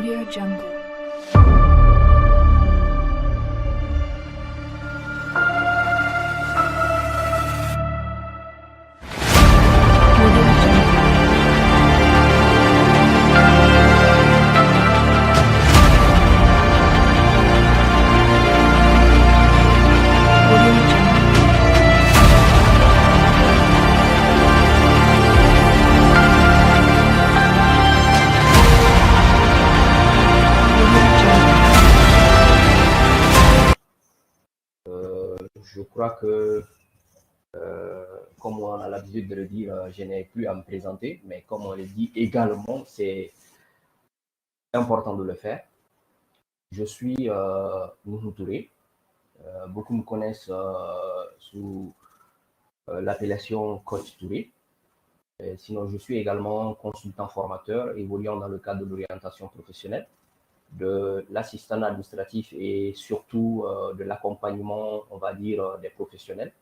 Audio Jungle. Audio Jungle. Audio Jungle. Audio Jungle. Je crois que, comme on a l'habitude de le dire, je n'ai plus à me présenter, mais comme on le dit également, c'est important de le faire. Je suis Nuhu Touré. Beaucoup me connaissent sous l'appellation Coach Touré. Sinon, je suis également consultant formateur évoluant dans le cadre de l'orientation professionnelle, de l'assistant administratif et surtout de l'accompagnement, on va dire, des professionnels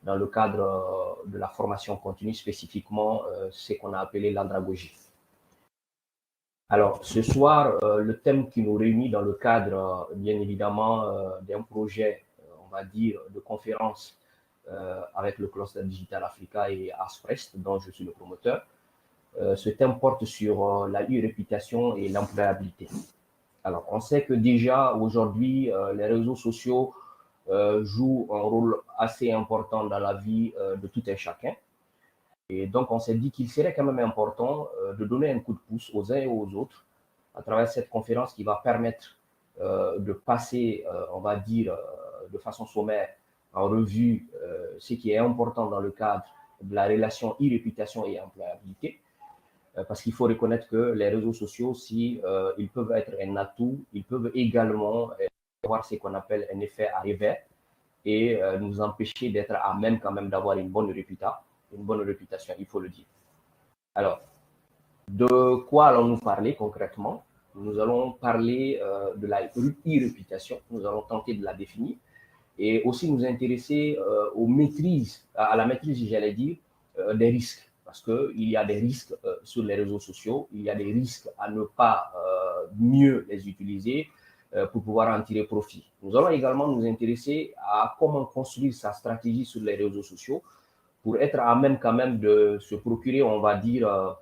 dans le cadre de la formation continue, spécifiquement ce qu'on a appelé l'andragogie. Alors, ce soir, le thème qui nous réunit dans le cadre, bien évidemment, d'un projet, on va dire, de conférence avec le cluster Digital Africa et Asprest, dont je suis le promoteur. Ce thème porte sur la e-réputation et l'employabilité. Alors, on sait que déjà aujourd'hui, les réseaux sociaux jouent un rôle assez important dans la vie de tout un chacun. Et donc, on s'est dit qu'il serait quand même important de donner un coup de pouce aux uns et aux autres à travers cette conférence qui va permettre de passer, on va dire, de façon sommaire en revue ce qui est important dans le cadre de la relation e-réputation et employabilité. Parce qu'il faut reconnaître que les réseaux sociaux, si ils peuvent être un atout, ils peuvent également avoir ce qu'on appelle un effet à revers et nous empêcher d'être à même quand même d'avoir une bonne réputation, il faut le dire. Alors, de quoi allons-nous parler concrètement? Nous allons parler de la e-réputation, nous allons tenter de la définir et aussi nous intéresser à la maîtrise, j'allais dire, des risques. Parce qu'il y a des risques sur les réseaux sociaux, il y a des risques à ne pas mieux les utiliser pour pouvoir en tirer profit. Nous allons également nous intéresser à comment construire sa stratégie sur les réseaux sociaux pour être à même quand même de se procurer, on va dire,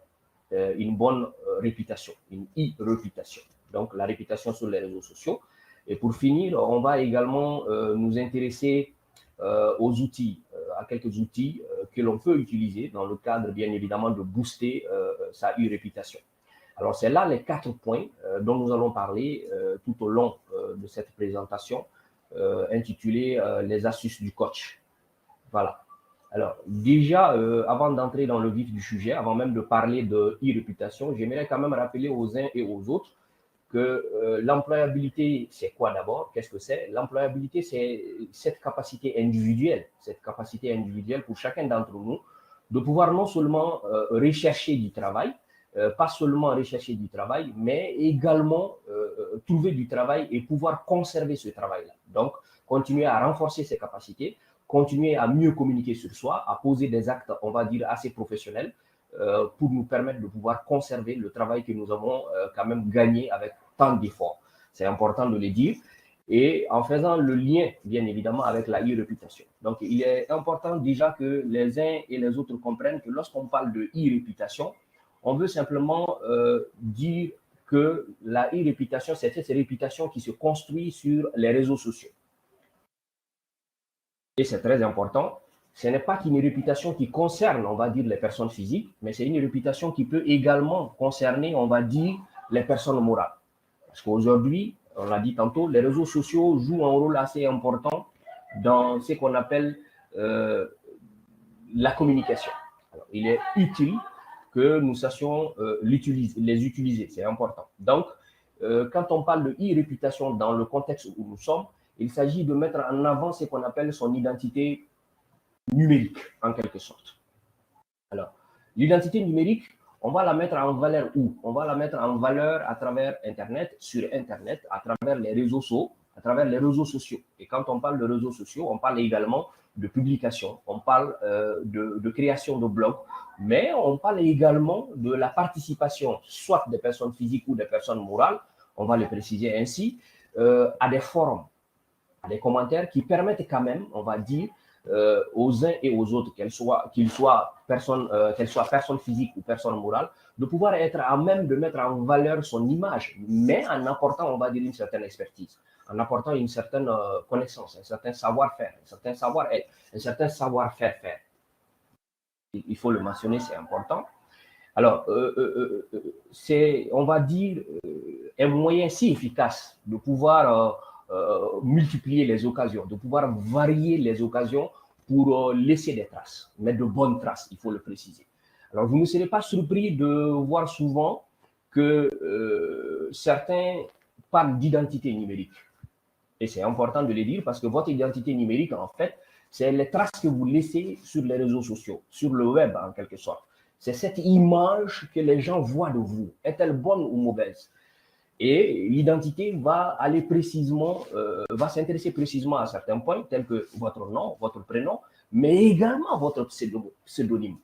une bonne réputation, une e-réputation. Donc la réputation sur les réseaux sociaux. Et pour finir, on va également nous intéresser aux outils, à quelques outils que l'on peut utiliser dans le cadre, bien évidemment, de booster sa e-réputation. Alors, c'est là les 4 points dont nous allons parler tout au long de cette présentation intitulée Les astuces du coach. Voilà. Alors, déjà, avant d'entrer dans le vif du sujet, avant même de parler de e-réputation, j'aimerais quand même rappeler aux uns et aux autres que l'employabilité, c'est quoi d'abord? Qu'est-ce que c'est? L'employabilité, c'est cette capacité individuelle pour chacun d'entre nous de pouvoir non seulement rechercher du travail, pas seulement rechercher du travail, mais également trouver du travail et pouvoir conserver ce travail-là. Donc, continuer à renforcer ses capacités, continuer à mieux communiquer sur soi, à poser des actes, on va dire, assez professionnels pour nous permettre de pouvoir conserver le travail que nous avons quand même gagné avec tant d'efforts. C'est important de le dire. Et en faisant le lien, bien évidemment, avec la e-réputation. Donc, il est important déjà que les uns et les autres comprennent que lorsqu'on parle de e-réputation, on veut simplement dire que la e-réputation, c'est cette réputation qui se construit sur les réseaux sociaux. Et c'est très important. Ce n'est pas qu'une réputation qui concerne, on va dire, les personnes physiques, mais c'est une réputation qui peut également concerner, on va dire, les personnes morales. Parce qu'aujourd'hui, on l'a dit tantôt, les réseaux sociaux jouent un rôle assez important dans ce qu'on appelle la communication. Alors, il est utile que nous sachions les utiliser, c'est important. Donc, quand on parle de e-réputation dans le contexte où nous sommes, il s'agit de mettre en avant ce qu'on appelle son identité numérique, en quelque sorte. Alors, l'identité numérique, on va la mettre en valeur où? On va la mettre en valeur à travers Internet, sur Internet, à travers les réseaux sociaux. Et quand on parle de réseaux sociaux, on parle également de publication, on parle de création de blogs, mais on parle également de la participation, soit des personnes physiques ou des personnes morales, on va le préciser ainsi, à des forums, à des commentaires qui permettent quand même, on va dire, aux uns et aux autres, qu'ils soient personnes physiques ou personnes morales, de pouvoir être à même de mettre en valeur son image, mais en apportant, on va dire, une certaine expertise, en apportant une certaine connaissance, un certain savoir-faire, un certain savoir-être, un certain savoir-faire faire. Il faut le mentionner, c'est important. Alors, c'est, on va dire, un moyen si efficace de pouvoir multiplier les occasions, de pouvoir varier les occasions pour laisser des traces, mais de bonnes traces, il faut le préciser. Alors, vous ne serez pas surpris de voir souvent que certains parlent d'identité numérique. Et c'est important de le dire parce que votre identité numérique, en fait, c'est les traces que vous laissez sur les réseaux sociaux, sur le web en quelque sorte. C'est cette image que les gens voient de vous. Est-elle bonne ou mauvaise? Et l'identité va aller précisément, va s'intéresser précisément à certains points, tels que votre nom, votre prénom, mais également votre pseudonyme.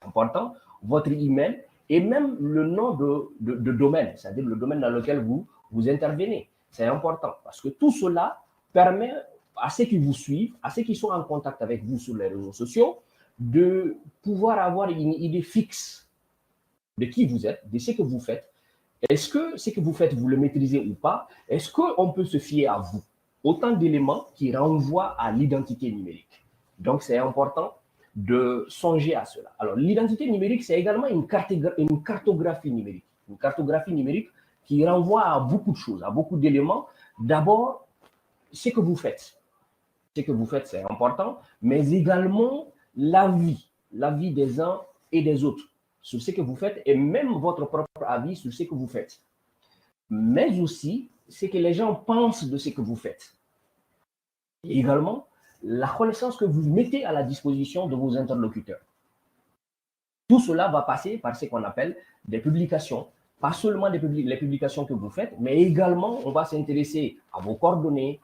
Important, votre email et même le nom de domaine, c'est-à-dire le domaine dans lequel vous intervenez. C'est important parce que tout cela permet à ceux qui vous suivent, à ceux qui sont en contact avec vous sur les réseaux sociaux, de pouvoir avoir une idée fixe de qui vous êtes, de ce que vous faites. Est-ce que ce que vous faites, vous le maîtrisez ou pas? Est-ce qu'on peut se fier à vous? Autant d'éléments qui renvoient à l'identité numérique. Donc, c'est important de songer à cela. Alors, l'identité numérique, c'est également une cartographie numérique. Une cartographie numérique qui renvoie à beaucoup de choses, à beaucoup d'éléments. D'abord, ce que vous faites. Ce que vous faites, c'est important, mais également la vie des uns et des autres sur ce que vous faites et même votre propre avis sur ce que vous faites. Mais aussi ce que les gens pensent de ce que vous faites. Et également, la connaissance que vous mettez à la disposition de vos interlocuteurs. Tout cela va passer par ce qu'on appelle des publications. Pas seulement les publications que vous faites, mais également, on va s'intéresser à vos coordonnées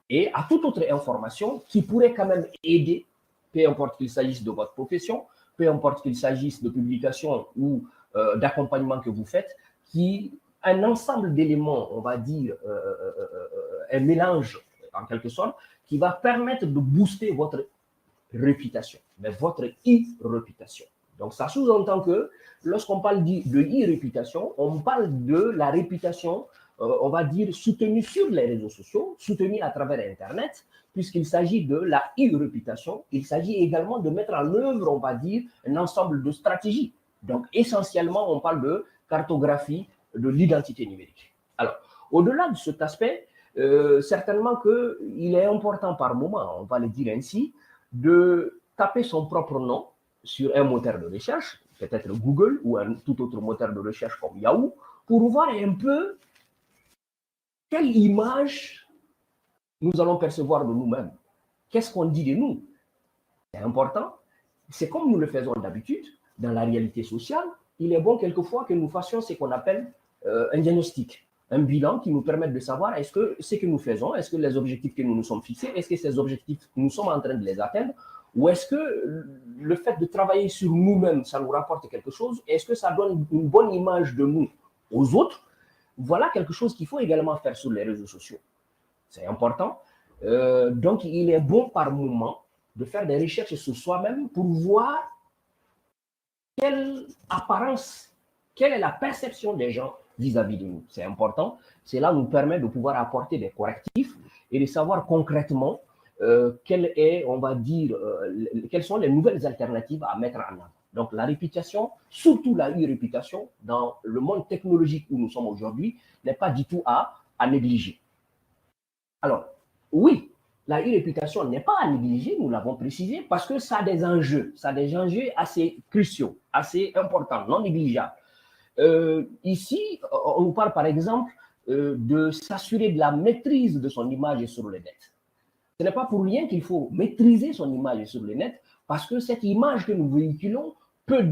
et à toute autre information qui pourrait quand même aider, peu importe qu'il s'agisse de votre profession, peu importe qu'il s'agisse de publications ou d'accompagnement que vous faites, un ensemble d'éléments, on va dire, un mélange en quelque sorte, qui va permettre de booster votre réputation, mais votre e-réputation. Donc, ça sous-entend que lorsqu'on parle de e-réputation, on parle de la réputation, on va dire, soutenue sur les réseaux sociaux, soutenue à travers Internet, puisqu'il s'agit de la e-réputation. Il s'agit également de mettre en œuvre, on va dire, un ensemble de stratégies. Donc, essentiellement, on parle de cartographie de l'identité numérique. Alors, au-delà de cet aspect, certainement qu'il est important par moment, on va le dire ainsi, de taper son propre nom sur un moteur de recherche, peut-être Google ou un tout autre moteur de recherche comme Yahoo, pour voir un peu quelle image nous allons percevoir de nous-mêmes. Qu'est-ce qu'on dit de nous? C'est important. C'est comme nous le faisons d'habitude dans la réalité sociale. Il est bon quelquefois que nous fassions ce qu'on appelle un diagnostic, un bilan qui nous permette de savoir est-ce que ce que nous faisons, est-ce que les objectifs que nous nous sommes fixés, est-ce que ces objectifs, nous sommes en train de les atteindre, ou est-ce que le fait de travailler sur nous-mêmes, ça nous rapporte quelque chose? Est-ce que ça donne une bonne image de nous aux autres? Voilà quelque chose qu'il faut également faire sur les réseaux sociaux. C'est important. Donc, il est bon par moment de faire des recherches sur soi-même pour voir quelle apparence, quelle est la perception des gens vis-à-vis de nous. C'est important. Cela nous permet de pouvoir apporter des correctifs et de savoir concrètement quelle est, on va dire, quelles sont les nouvelles alternatives à mettre en avant. Donc, la réputation, surtout la e-réputation, dans le monde technologique où nous sommes aujourd'hui, n'est pas du tout à négliger. Alors, oui, la e-réputation n'est pas à négliger, nous l'avons précisé, parce que ça a des enjeux assez cruciaux, assez importants, non négligeables. Ici, on nous parle par exemple de s'assurer de la maîtrise de son image sur le net. Ce n'est pas pour rien qu'il faut maîtriser son image sur le net, parce que cette image que nous véhiculons peut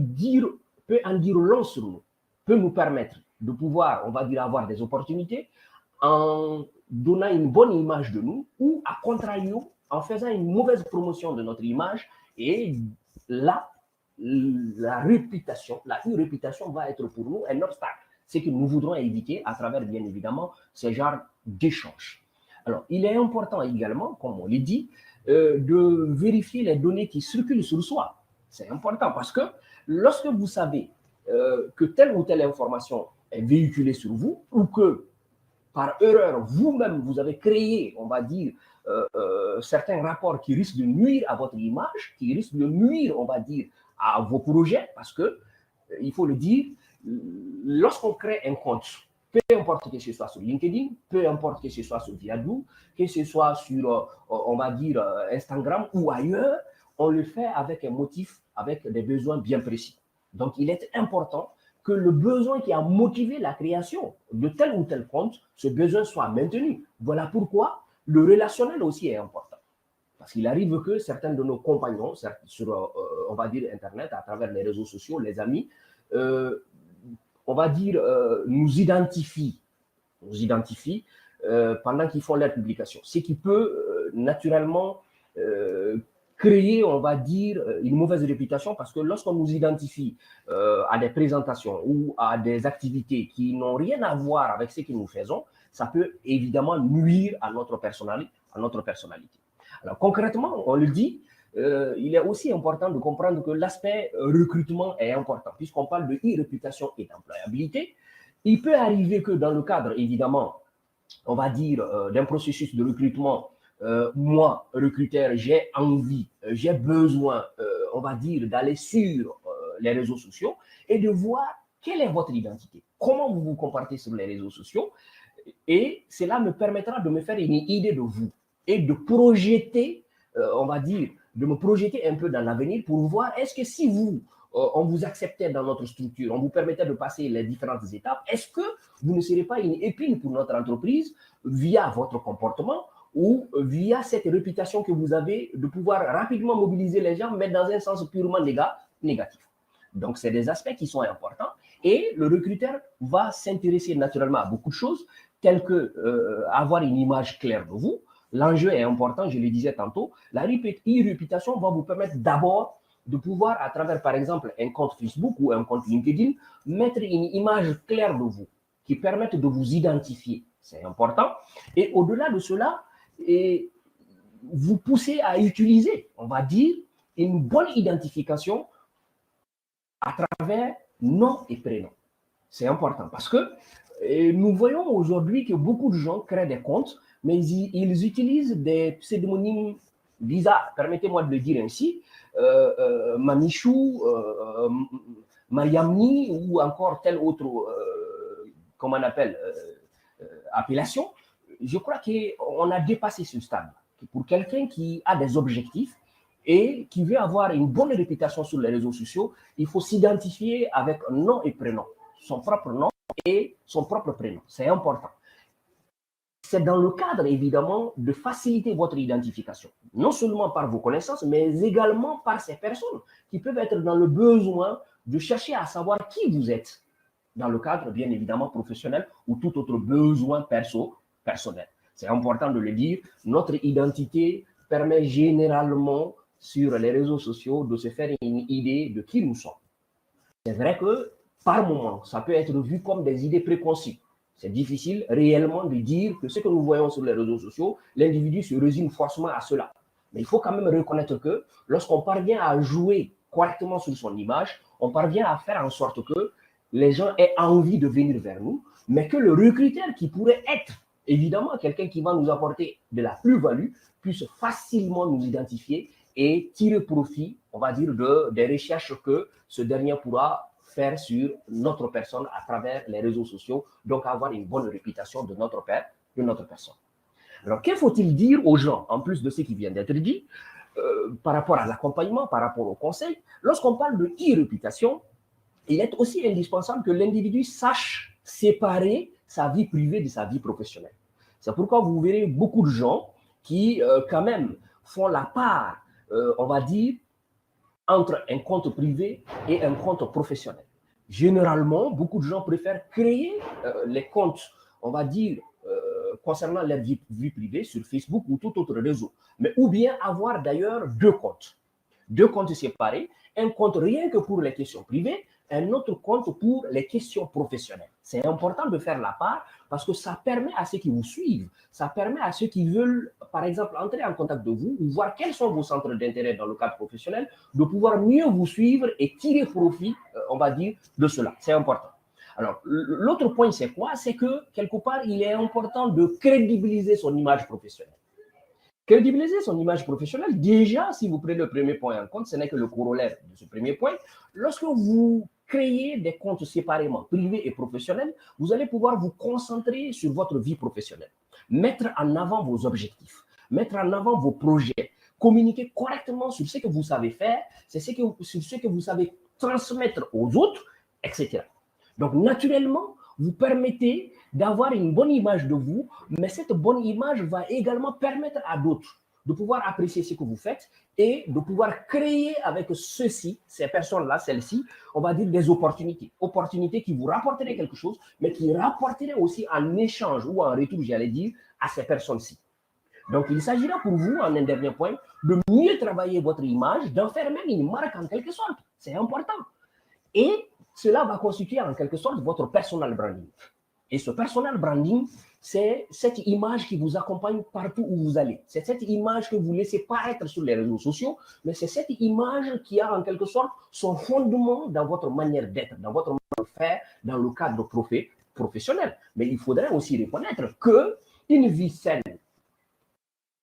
en dire long sur nous, peut nous permettre de pouvoir, on va dire, avoir des opportunités en donnant une bonne image de nous ou, à contrario, en faisant une mauvaise promotion de notre image. Et là, la e-réputation va être pour nous un obstacle. ce que nous voudrons éviter à travers, bien évidemment, ce genre d'échanges. Alors, il est important également, comme on l'a dit, de vérifier les données qui circulent sur soi. C'est important parce que lorsque vous savez que telle ou telle information est véhiculée sur vous ou que par erreur, vous-même, vous avez créé, on va dire, certains rapports qui risquent de nuire à votre image, qui risquent de nuire, on va dire, à vos projets, parce que, il faut le dire, lorsqu'on crée un compte, peu importe que ce soit sur LinkedIn, peu importe que ce soit sur Viadou, que ce soit sur, on va dire, Instagram ou ailleurs, on le fait avec un motif, avec des besoins bien précis. Donc, il est important que le besoin qui a motivé la création de tel ou tel compte, ce besoin soit maintenu. Voilà pourquoi le relationnel aussi est important. Parce qu'il arrive que certains de nos compagnons, sur, on va dire, Internet, à travers les réseaux sociaux, les amis, on va dire, nous identifient pendant qu'ils font leur publication. Ce qui peut naturellement créer, on va dire, une mauvaise réputation parce que lorsqu'on nous identifie à des présentations ou à des activités qui n'ont rien à voir avec ce que nous faisons, ça peut évidemment nuire à notre personnalité. Alors concrètement, on le dit, il est aussi important de comprendre que l'aspect recrutement est important puisqu'on parle de e-réputation et d'employabilité. Il peut arriver que dans le cadre, évidemment, on va dire, d'un processus de recrutement, moi, recruteur, j'ai envie, j'ai besoin, on va dire, d'aller sur les réseaux sociaux et de voir quelle est votre identité, comment vous vous comportez sur les réseaux sociaux. Et cela me permettra de me faire une idée de vous et de projeter, on va dire, de me projeter un peu dans l'avenir pour voir est-ce que si vous, on vous acceptait dans notre structure, on vous permettait de passer les différentes étapes, est-ce que vous ne serez pas une épine pour notre entreprise via votre comportement ou via cette réputation que vous avez de pouvoir rapidement mobiliser les gens, mais dans un sens purement négatif. Donc, c'est des aspects qui sont importants et le recruteur va s'intéresser naturellement à beaucoup de choses, telles que avoir une image claire de vous. L'enjeu est important, je le disais tantôt. La e-réputation va vous permettre d'abord de pouvoir, à travers, par exemple, un compte Facebook ou un compte LinkedIn, mettre une image claire de vous qui permette de vous identifier. C'est important. Et au-delà de cela, vous poussez à utiliser, on va dire, une bonne identification à travers nom et prénom. C'est important parce que nous voyons aujourd'hui que beaucoup de gens créent des comptes, mais ils utilisent des pseudonymes bizarres. Permettez-moi de le dire ainsi. Mamichou, Mayamni ou encore telle autre, comment on appelle, appellation. Je crois qu'on a dépassé ce stade. Pour quelqu'un qui a des objectifs et qui veut avoir une bonne réputation sur les réseaux sociaux, il faut s'identifier avec nom et prénom, son propre nom et son propre prénom. C'est important. C'est dans le cadre, évidemment, de faciliter votre identification, non seulement par vos connaissances, mais également par ces personnes qui peuvent être dans le besoin de chercher à savoir qui vous êtes, dans le cadre, bien évidemment, professionnel ou tout autre besoin personnel. C'est important de le dire, notre identité permet généralement sur les réseaux sociaux de se faire une idée de qui nous sommes. C'est vrai que par moment, ça peut être vu comme des idées préconçues. C'est difficile réellement de dire que ce que nous voyons sur les réseaux sociaux, l'individu se résume forcément à cela. Mais il faut quand même reconnaître que lorsqu'on parvient à jouer correctement sur son image, on parvient à faire en sorte que les gens aient envie de venir vers nous, mais que le recruteur qui pourrait être évidemment quelqu'un qui va nous apporter de la plus-value puisse facilement nous identifier et tirer profit, on va dire, des recherches que ce dernier pourra faire sur notre personne à travers les réseaux sociaux, donc avoir une bonne réputation de notre personne. Alors, qu'il faut-il dire aux gens, en plus de ce qui vient d'être dit, par rapport à l'accompagnement, par rapport au conseil? Lorsqu'on parle de e-réputation, il est aussi indispensable que l'individu sache séparer sa vie privée de sa vie professionnelle. C'est pourquoi vous verrez beaucoup de gens qui, quand même, font la part, on va dire, entre un compte privé et un compte professionnel. Généralement, beaucoup de gens préfèrent créer les comptes, on va dire, concernant leur vie privée sur Facebook ou tout autre réseau. Mais ou bien avoir d'ailleurs deux comptes séparés. un compte rien que pour les questions privées, un autre compte pour les questions professionnelles. C'est important de faire la part parce que ça permet à ceux qui vous suivent, ça permet à ceux qui veulent, par exemple, entrer en contact de vous ou voir quels sont vos centres d'intérêt dans le cadre professionnel, de pouvoir mieux vous suivre et tirer profit, on va dire, de cela. C'est important. Alors, l'autre point, c'est quoi? C'est que, quelque part, il est important de crédibiliser son image professionnelle. Crédibiliser son image professionnelle, déjà, si vous prenez le premier point en compte, ce n'est que le corollaire de ce premier point. Lorsque vous créez des comptes séparément, privés et professionnels, vous allez pouvoir vous concentrer sur votre vie professionnelle, mettre en avant vos objectifs, mettre en avant vos projets, communiquer correctement sur ce que vous savez faire, sur ce que vous savez transmettre aux autres, etc. Donc, naturellement, vous permettez d'avoir une bonne image de vous, mais cette bonne image va également permettre à d'autres de pouvoir apprécier ce que vous faites et de pouvoir créer avec ceux-ci, ces personnes-là, celles-ci, on va dire des opportunités. Opportunités qui vous rapporteraient quelque chose, mais qui rapporteraient aussi en échange ou en retour, j'allais dire, à ces personnes-ci. Donc, il s'agira pour vous, en un dernier point, de mieux travailler votre image, d'en faire même une marque en quelque sorte. C'est important. Et cela va constituer en quelque sorte votre personal branding. Et ce personal branding, c'est cette image qui vous accompagne partout où vous allez. C'est cette image que vous laissez paraître sur les réseaux sociaux, mais c'est cette image qui a en quelque sorte son fondement dans votre manière d'être, dans votre manière de faire, dans le cadre professionnel. Mais il faudrait aussi reconnaître qu'une vie saine,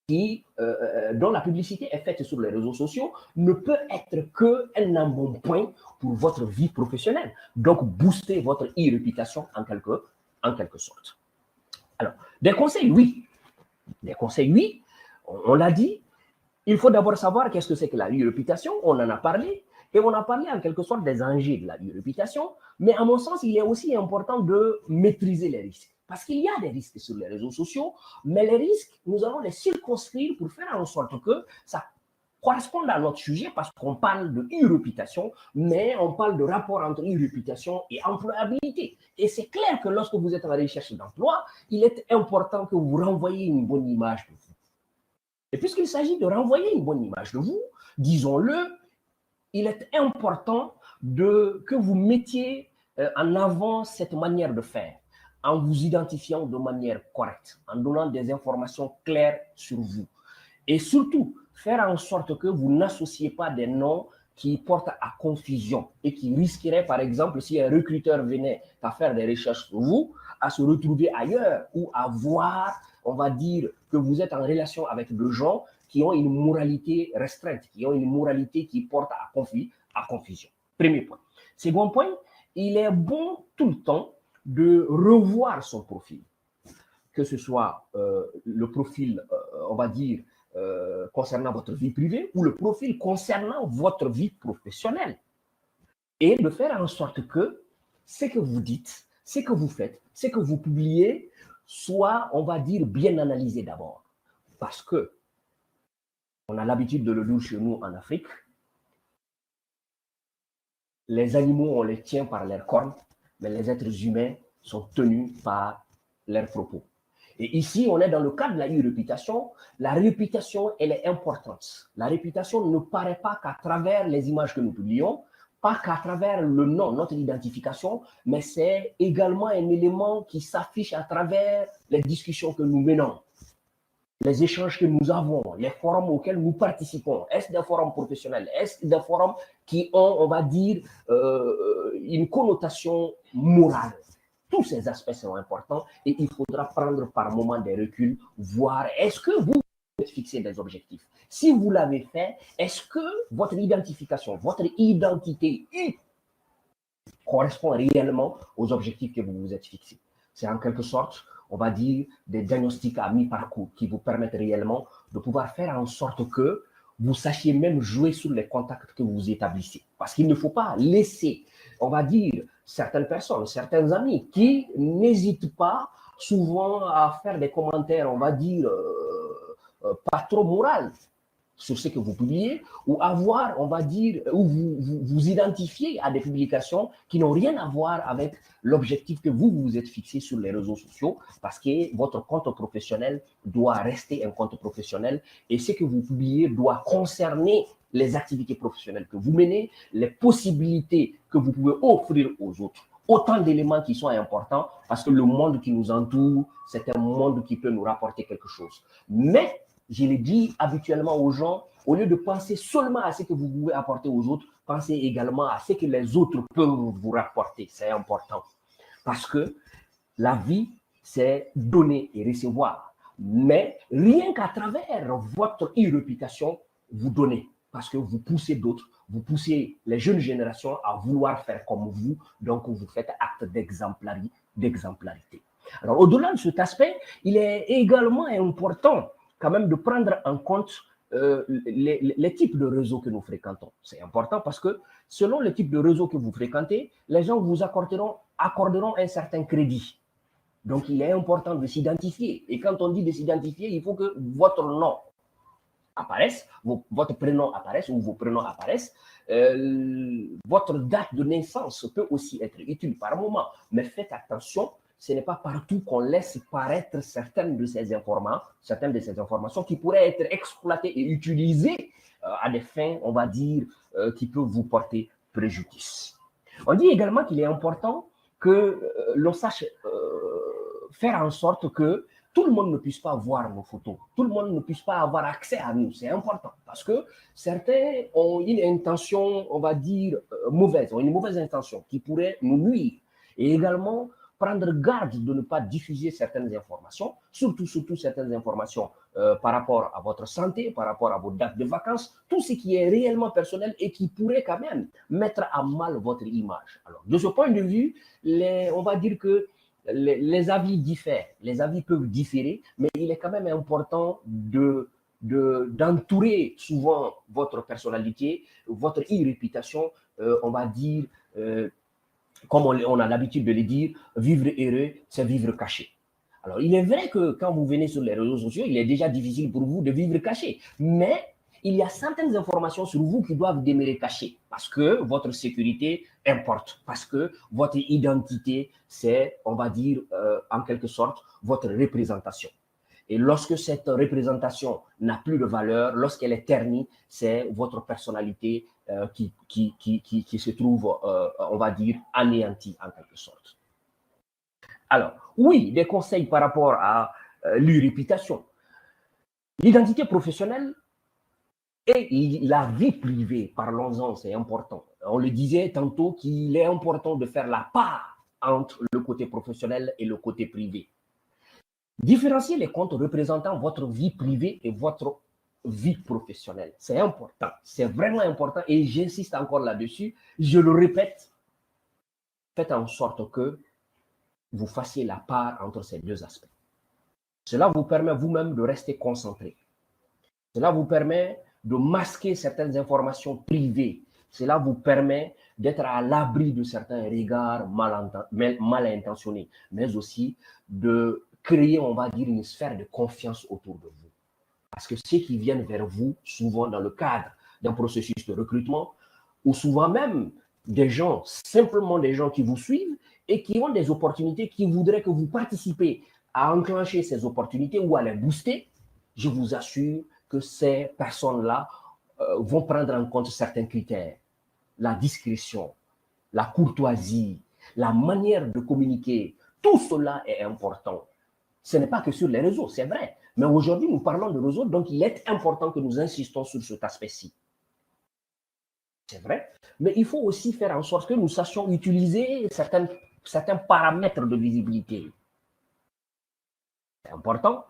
dont la publicité est faite sur les réseaux sociaux, ne peut être qu'un embonpoint pour votre vie professionnelle. Donc, booster votre e-réputation en quelque sorte. Alors, des conseils, oui. Des conseils, oui. On l'a dit. Il faut d'abord savoir qu'est-ce que c'est que la e-réputation. On en a parlé. Et on a parlé en quelque sorte des enjeux de la e-réputation. Mais à mon sens, il est aussi important de maîtriser les risques. Parce qu'il y a des risques sur les réseaux sociaux, mais les risques, nous allons les circonscrire pour faire en sorte que ça corresponde à notre sujet, parce qu'on parle de e-réputation, mais on parle de rapport entre e-réputation et employabilité. Et c'est clair que lorsque vous êtes à la recherche d'emploi, il est important que vous renvoyiez une bonne image de vous. Et puisqu'il s'agit de renvoyer une bonne image de vous, disons-le, il est important que vous mettiez en avant cette manière de faire, en vous identifiant de manière correcte, en donnant des informations claires sur vous. Et surtout, faire en sorte que vous n'associez pas des noms qui portent à confusion et qui risqueraient, par exemple, si un recruteur venait à faire des recherches sur vous, à se retrouver ailleurs ou à voir, on va dire, que vous êtes en relation avec des gens qui ont une moralité restreinte, qui ont une moralité qui porte à confusion. Premier point. Second point, il est bon tout le temps de revoir son profil, que ce soit le profil, on va dire, concernant votre vie privée ou le profil concernant votre vie professionnelle. Et de faire en sorte que ce que vous dites, ce que vous faites, ce que vous publiez soit, on va dire, bien analysé d'abord. Parce que on a l'habitude de le dire chez nous en Afrique, les animaux, on les tient par leurs cornes, mais les êtres humains sont tenus par leurs propos. Et ici, on est dans le cadre de la e-réputation. La réputation, elle est importante. La réputation ne paraît pas qu'à travers les images que nous publions, pas qu'à travers le nom, notre identification, mais c'est également un élément qui s'affiche à travers les discussions que nous menons, les échanges que nous avons, les forums auxquels nous participons. Est-ce des forums professionnels? Est-ce des forums qui ont, on va dire, une connotation morale? Tous ces aspects sont importants et il faudra prendre par moment des reculs, voir est-ce que vous êtes fixé des objectifs. Si vous l'avez fait, est-ce que votre identification, votre identité correspond réellement aux objectifs que vous vous êtes fixés? C'est en quelque sorte, on va dire, des diagnostics à mi-parcours qui vous permettent réellement de pouvoir faire en sorte que vous sachiez même jouer sur les contacts que vous établissez. Parce qu'il ne faut pas laisser, on va dire, certaines personnes, certains amis qui n'hésitent pas souvent à faire des commentaires, on va dire, pas trop moraux sur ce que vous publiez, ou avoir, on va dire, ou vous identifier à des publications qui n'ont rien à voir avec l'objectif que vous vous êtes fixé sur les réseaux sociaux, parce que votre compte professionnel doit rester un compte professionnel et ce que vous publiez doit concerner les activités professionnelles que vous menez, les possibilités que vous pouvez offrir aux autres. Autant d'éléments qui sont importants parce que le monde qui nous entoure, c'est un monde qui peut nous rapporter quelque chose. Mais, je l'ai dit habituellement aux gens, au lieu de penser seulement à ce que vous pouvez apporter aux autres, pensez également à ce que les autres peuvent vous rapporter. C'est important. Parce que la vie, c'est donner et recevoir. Mais rien qu'à travers votre e-réputation, vous donnez. Parce que vous poussez d'autres, vous poussez les jeunes générations à vouloir faire comme vous. Donc, vous faites acte d'exemplarité. Alors, au-delà de cet aspect, il est également important quand même de prendre en compte les types de réseaux que nous fréquentons. C'est important parce que selon le type de réseau que vous fréquentez, les gens vous accorderont un certain crédit. Donc, il est important de s'identifier. Et quand on dit de s'identifier, il faut que votre nom apparaisse, votre prénom apparaisse ou vos prénoms apparaissent. Votre date de naissance peut aussi être utile par moment, mais faites attention, ce n'est pas partout qu'on laisse paraître certaines de ces informations qui pourraient être exploitées et utilisées à des fins, on va dire, qui peuvent vous porter préjudice. On dit également qu'il est important que l'on sache faire en sorte que tout le monde ne puisse pas voir nos photos, tout le monde ne puisse pas avoir accès à nous. C'est important parce que certains ont une intention, on va dire, mauvaise, ont une mauvaise intention qui pourrait nous nuire. Et également, prendre garde de ne pas diffuser certaines informations, surtout certaines informations par rapport à votre santé, par rapport à vos dates de vacances, tout ce qui est réellement personnel et qui pourrait quand même mettre à mal votre image. Alors, de ce point de vue, on va dire que les avis diffèrent, les avis peuvent différer, mais il est quand même important d'entourer souvent votre personnalité, votre e-réputation, on va dire, comme on a l'habitude de le dire, vivre heureux, c'est vivre caché. Alors, il est vrai que quand vous venez sur les réseaux sociaux, il est déjà difficile pour vous de vivre caché, mais il y a certaines informations sur vous qui doivent demeurer cachées parce que votre sécurité importe, parce que votre identité, c'est, on va dire, en quelque sorte, votre représentation. Et lorsque cette représentation n'a plus de valeur, lorsqu'elle est ternie, c'est votre personnalité qui se trouve, on va dire, anéantie en quelque sorte. Alors, oui, des conseils par rapport à l'e-réputation. L'identité professionnelle et la vie privée, parlons-en, c'est important. On le disait tantôt qu'il est important de faire la part entre le côté professionnel et le côté privé. Différencier les comptes représentant votre vie privée et votre vie professionnelle. C'est important, c'est vraiment important et j'insiste encore là-dessus. Je le répète, faites en sorte que vous fassiez la part entre ces deux aspects. Cela vous permet vous-même de rester concentré. Cela vous permet de masquer certaines informations privées. Cela vous permet d'être à l'abri de certains regards mal intentionnés, mais aussi de créer, on va dire, une sphère de confiance autour de vous. Parce que ceux qui viennent vers vous, souvent dans le cadre d'un processus de recrutement, ou souvent même des gens, simplement des gens qui vous suivent et qui ont des opportunités, qui voudraient que vous participez à enclencher ces opportunités ou à les booster, je vous assure que ces personnes-là vont prendre en compte certains critères. La discrétion, la courtoisie, la manière de communiquer, tout cela est important. Ce n'est pas que sur les réseaux, c'est vrai. Mais aujourd'hui, nous parlons de réseaux, donc il est important que nous insistons sur cet aspect-ci. C'est vrai. Mais il faut aussi faire en sorte que nous sachions utiliser certains paramètres de visibilité. C'est important.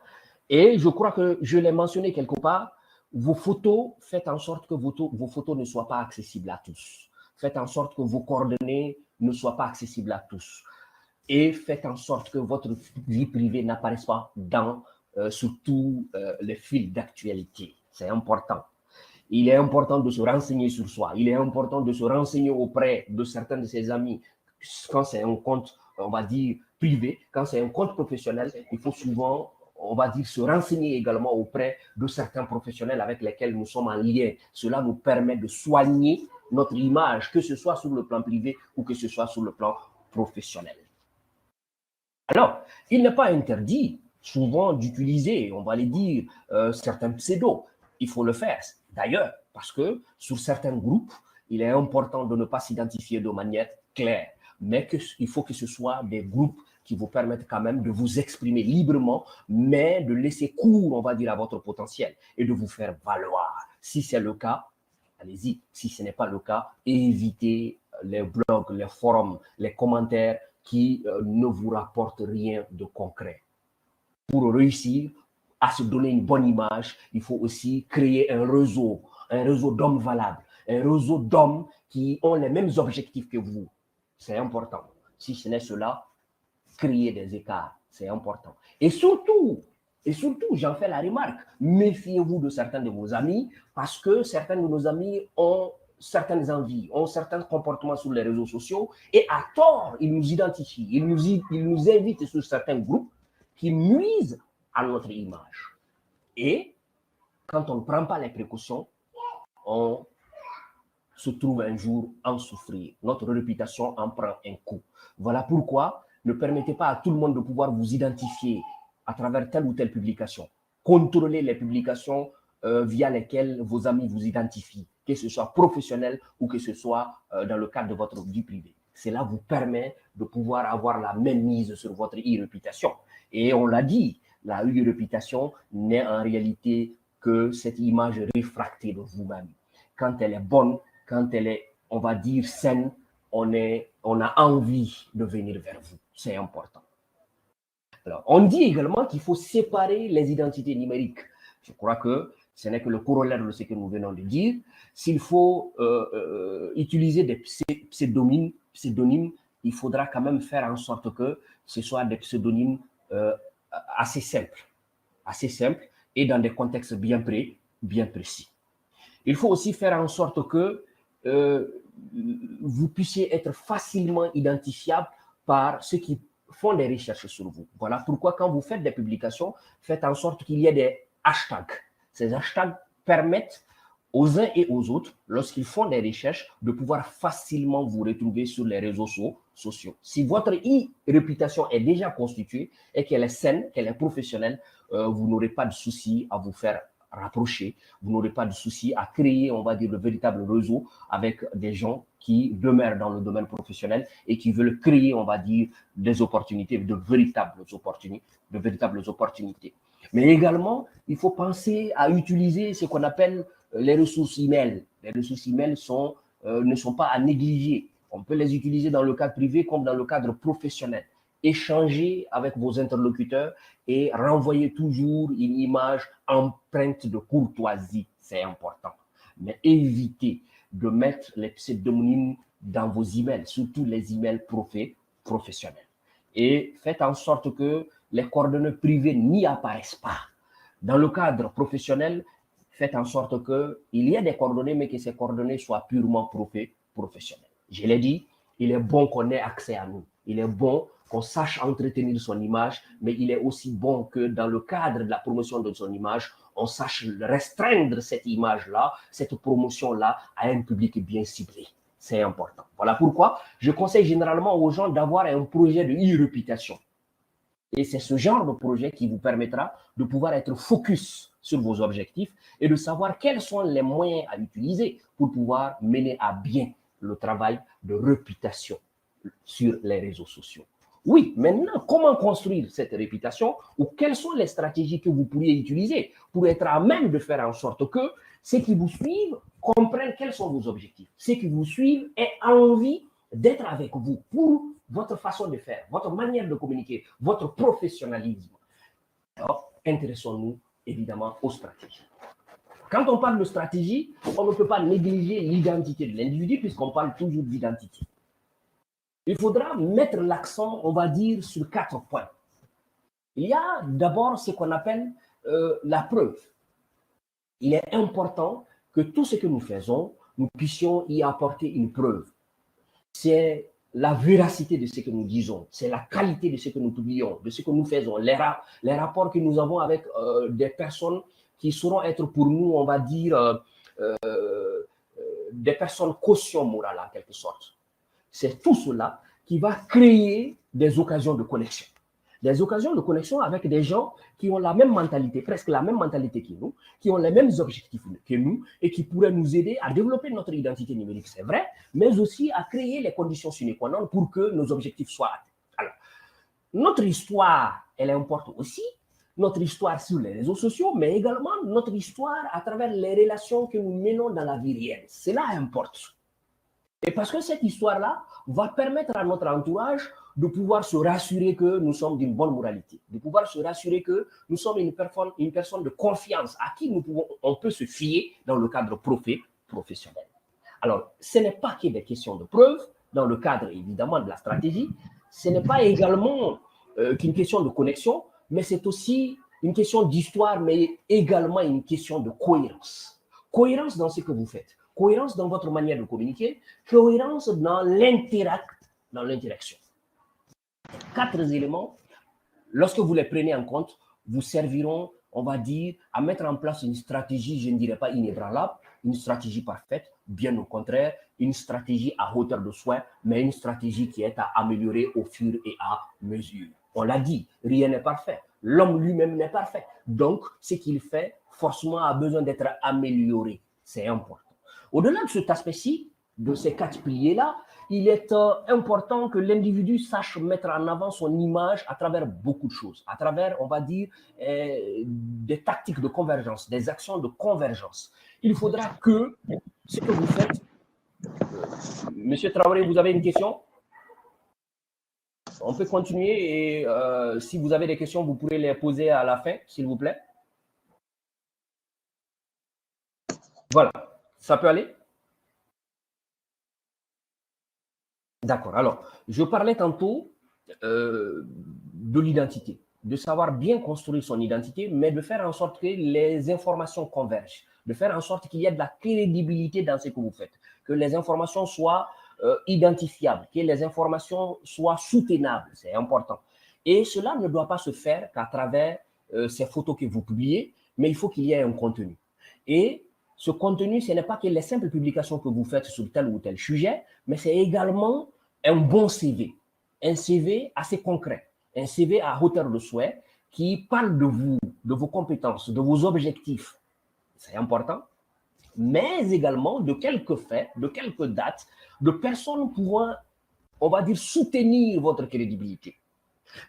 Et je crois que je l'ai mentionné quelque part, vos photos, faites en sorte que vos photos ne soient pas accessibles à tous. Faites en sorte que vos coordonnées ne soient pas accessibles à tous. Et faites en sorte que votre vie privée n'apparaisse pas sur tous les fils d'actualité. C'est important. Il est important de se renseigner sur soi. Il est important de se renseigner auprès de certains de ses amis. Quand c'est un compte, on va dire, privé, quand c'est un compte professionnel, il faut souvent, on va dire, se renseigner également auprès de certains professionnels avec lesquels nous sommes en lien. Cela nous permet de soigner notre image, que ce soit sur le plan privé ou que ce soit sur le plan professionnel. Alors, il n'est pas interdit souvent d'utiliser, on va les dire, certains pseudos. Il faut le faire. D'ailleurs, Parce que sur certains groupes, il est important de ne pas s'identifier de manière claire, mais il faut que ce soit des groupes qui vous permettent quand même de vous exprimer librement, mais de laisser cours, on va dire, à votre potentiel et de vous faire valoir. Si c'est le cas, allez-y. Si ce n'est pas le cas, évitez les blogs, les forums, les commentaires qui ne vous rapportent rien de concret. Pour réussir à se donner une bonne image, il faut aussi créer un réseau d'hommes valables, un réseau d'hommes qui ont les mêmes objectifs que vous. C'est important. Si ce n'est cela, créer des écarts, c'est important. Et surtout, j'en fais la remarque, méfiez-vous de certains de vos amis parce que certains de nos amis ont certaines envies, ont certains comportements sur les réseaux sociaux et à tort, ils nous identifient, ils nous invitent sur certains groupes qui nuisent à notre image. Et quand on ne prend pas les précautions, on se trouve un jour en souffrir. Notre réputation en prend un coup. Voilà pourquoi ne permettez pas à tout le monde de pouvoir vous identifier à travers telle ou telle publication. Contrôlez les publications via lesquelles vos amis vous identifient, que ce soit professionnel ou que ce soit dans le cadre de votre vie privée. Cela vous permet de pouvoir avoir la même mise sur votre e-réputation. Et on l'a dit, la e-réputation n'est en réalité que cette image réfractée de vous-même. Quand elle est bonne, quand elle est, on va dire, saine, on a envie de venir vers vous. C'est important. Alors, on dit également qu'il faut séparer les identités numériques. Je crois que ce n'est que le corollaire de ce que nous venons de dire. S'il faut utiliser des pseudonymes, il faudra quand même faire en sorte que ce soit des pseudonymes assez simples et dans des contextes bien précis. Il faut aussi faire en sorte que vous puissiez être facilement identifiable par ceux qui font des recherches sur vous. Voilà pourquoi quand vous faites des publications, faites en sorte qu'il y ait des hashtags. Ces hashtags permettent aux uns et aux autres, lorsqu'ils font des recherches, de pouvoir facilement vous retrouver sur les réseaux sociaux. Si votre e-réputation est déjà constituée et qu'elle est saine, qu'elle est professionnelle, vous n'aurez pas de souci à vous faire rapprocher, vous n'aurez pas de souci à créer, on va dire, le véritable réseau avec des gens qui demeurent dans le domaine professionnel et qui veulent créer, on va dire, des opportunités, de véritables opportunités. Mais également, il faut penser à utiliser ce qu'on appelle les ressources email. Les ressources email ne sont pas à négliger. On peut les utiliser dans le cadre privé comme dans le cadre professionnel. Échanger avec vos interlocuteurs et renvoyer toujours une image empreinte de courtoisie. C'est important. Mais évitez de mettre les pseudonymes dans vos emails, surtout les emails professionnels. Et faites en sorte que les coordonnées privées n'y apparaissent pas. Dans le cadre professionnel, faites en sorte qu'il y ait des coordonnées, mais que ces coordonnées soient purement professionnelles. Je l'ai dit, il est bon qu'on ait accès à nous. Il est bon qu'on sache entretenir son image, mais il est aussi bon que dans le cadre de la promotion de son image, on sache restreindre cette image-là, cette promotion-là à un public bien ciblé. C'est important. Voilà pourquoi je conseille généralement aux gens d'avoir un projet de e-réputation. Et c'est ce genre de projet qui vous permettra de pouvoir être focus sur vos objectifs et de savoir quels sont les moyens à utiliser pour pouvoir mener à bien le travail de réputation sur les réseaux sociaux. Oui, maintenant, comment construire cette réputation ou quelles sont les stratégies que vous pourriez utiliser pour être à même de faire en sorte que ceux qui vous suivent comprennent quels sont vos objectifs, ceux qui vous suivent aient envie d'être avec vous pour votre façon de faire, votre manière de communiquer, votre professionnalisme. Alors, intéressons-nous évidemment aux stratégies. Quand on parle de stratégie, on ne peut pas négliger l'identité de l'individu puisqu'on parle toujours d'identité. Il faudra mettre l'accent, on va dire, sur 4 points. Il y a d'abord ce qu'on appelle la preuve. Il est important que tout ce que nous faisons, nous puissions y apporter une preuve. C'est la véracité de ce que nous disons, c'est la qualité de ce que nous publions, de ce que nous faisons, les rapports que nous avons avec des personnes qui sauront être pour nous, on va dire, des personnes caution morale en quelque sorte. C'est tout cela qui va créer des occasions de connexion. des occasions de connexion avec des gens qui ont la même mentalité, presque la même mentalité que nous, qui ont les mêmes objectifs que nous et qui pourraient nous aider à développer notre identité numérique, c'est vrai, mais aussi à créer les conditions sine qua non pour que nos objectifs soient atteints. Alors, notre histoire, elle importe aussi, notre histoire sur les réseaux sociaux, mais également notre histoire à travers les relations que nous menons dans la vie réelle. Cela importe. Et parce que cette histoire-là va permettre à notre entourage de pouvoir se rassurer que nous sommes d'une bonne moralité, de pouvoir se rassurer que nous sommes une personne de confiance à qui on peut se fier dans le cadre professionnel. Alors, ce n'est pas que des questions de preuve, dans le cadre évidemment de la stratégie, ce n'est pas également qu'une question de connexion, mais c'est aussi une question d'histoire, mais également une question de cohérence. Cohérence dans ce que vous faites, cohérence dans votre manière de communiquer, cohérence dans l'interaction. 4 éléments, lorsque vous les prenez en compte, vous serviront, on va dire, à mettre en place une stratégie, je ne dirais pas inébranlable, une stratégie parfaite, bien au contraire, une stratégie à hauteur de soin, mais une stratégie qui est à améliorer au fur et à mesure. On l'a dit, rien n'est parfait. L'homme lui-même n'est parfait. Donc, ce qu'il fait, forcément, a besoin d'être amélioré. C'est important. Au-delà de cet aspect-ci, de ces 4 piliers-là, il est important que l'individu sache mettre en avant son image à travers beaucoup de choses, à travers, on va dire, des tactiques de convergence, des actions de convergence. Il faudra que ce que vous faites... Monsieur Traoré, vous avez une question? On peut continuer et si vous avez des questions, vous pourrez les poser à la fin, s'il vous plaît. Voilà, ça peut aller? D'accord. Alors, je parlais tantôt de l'identité, de savoir bien construire son identité, mais de faire en sorte que les informations convergent, de faire en sorte qu'il y ait de la crédibilité dans ce que vous faites, que les informations soient identifiables, que les informations soient soutenables, c'est important. Et cela ne doit pas se faire qu'à travers ces photos que vous publiez, mais il faut qu'il y ait un contenu. Et ce contenu, ce n'est pas que les simples publications que vous faites sur tel ou tel sujet, mais c'est également un bon CV, un CV assez concret, un CV à hauteur de souhait qui parle de vous, de vos compétences, de vos objectifs. C'est important, mais également de quelques faits, de quelques dates, de personnes pouvant, on va dire, soutenir votre crédibilité.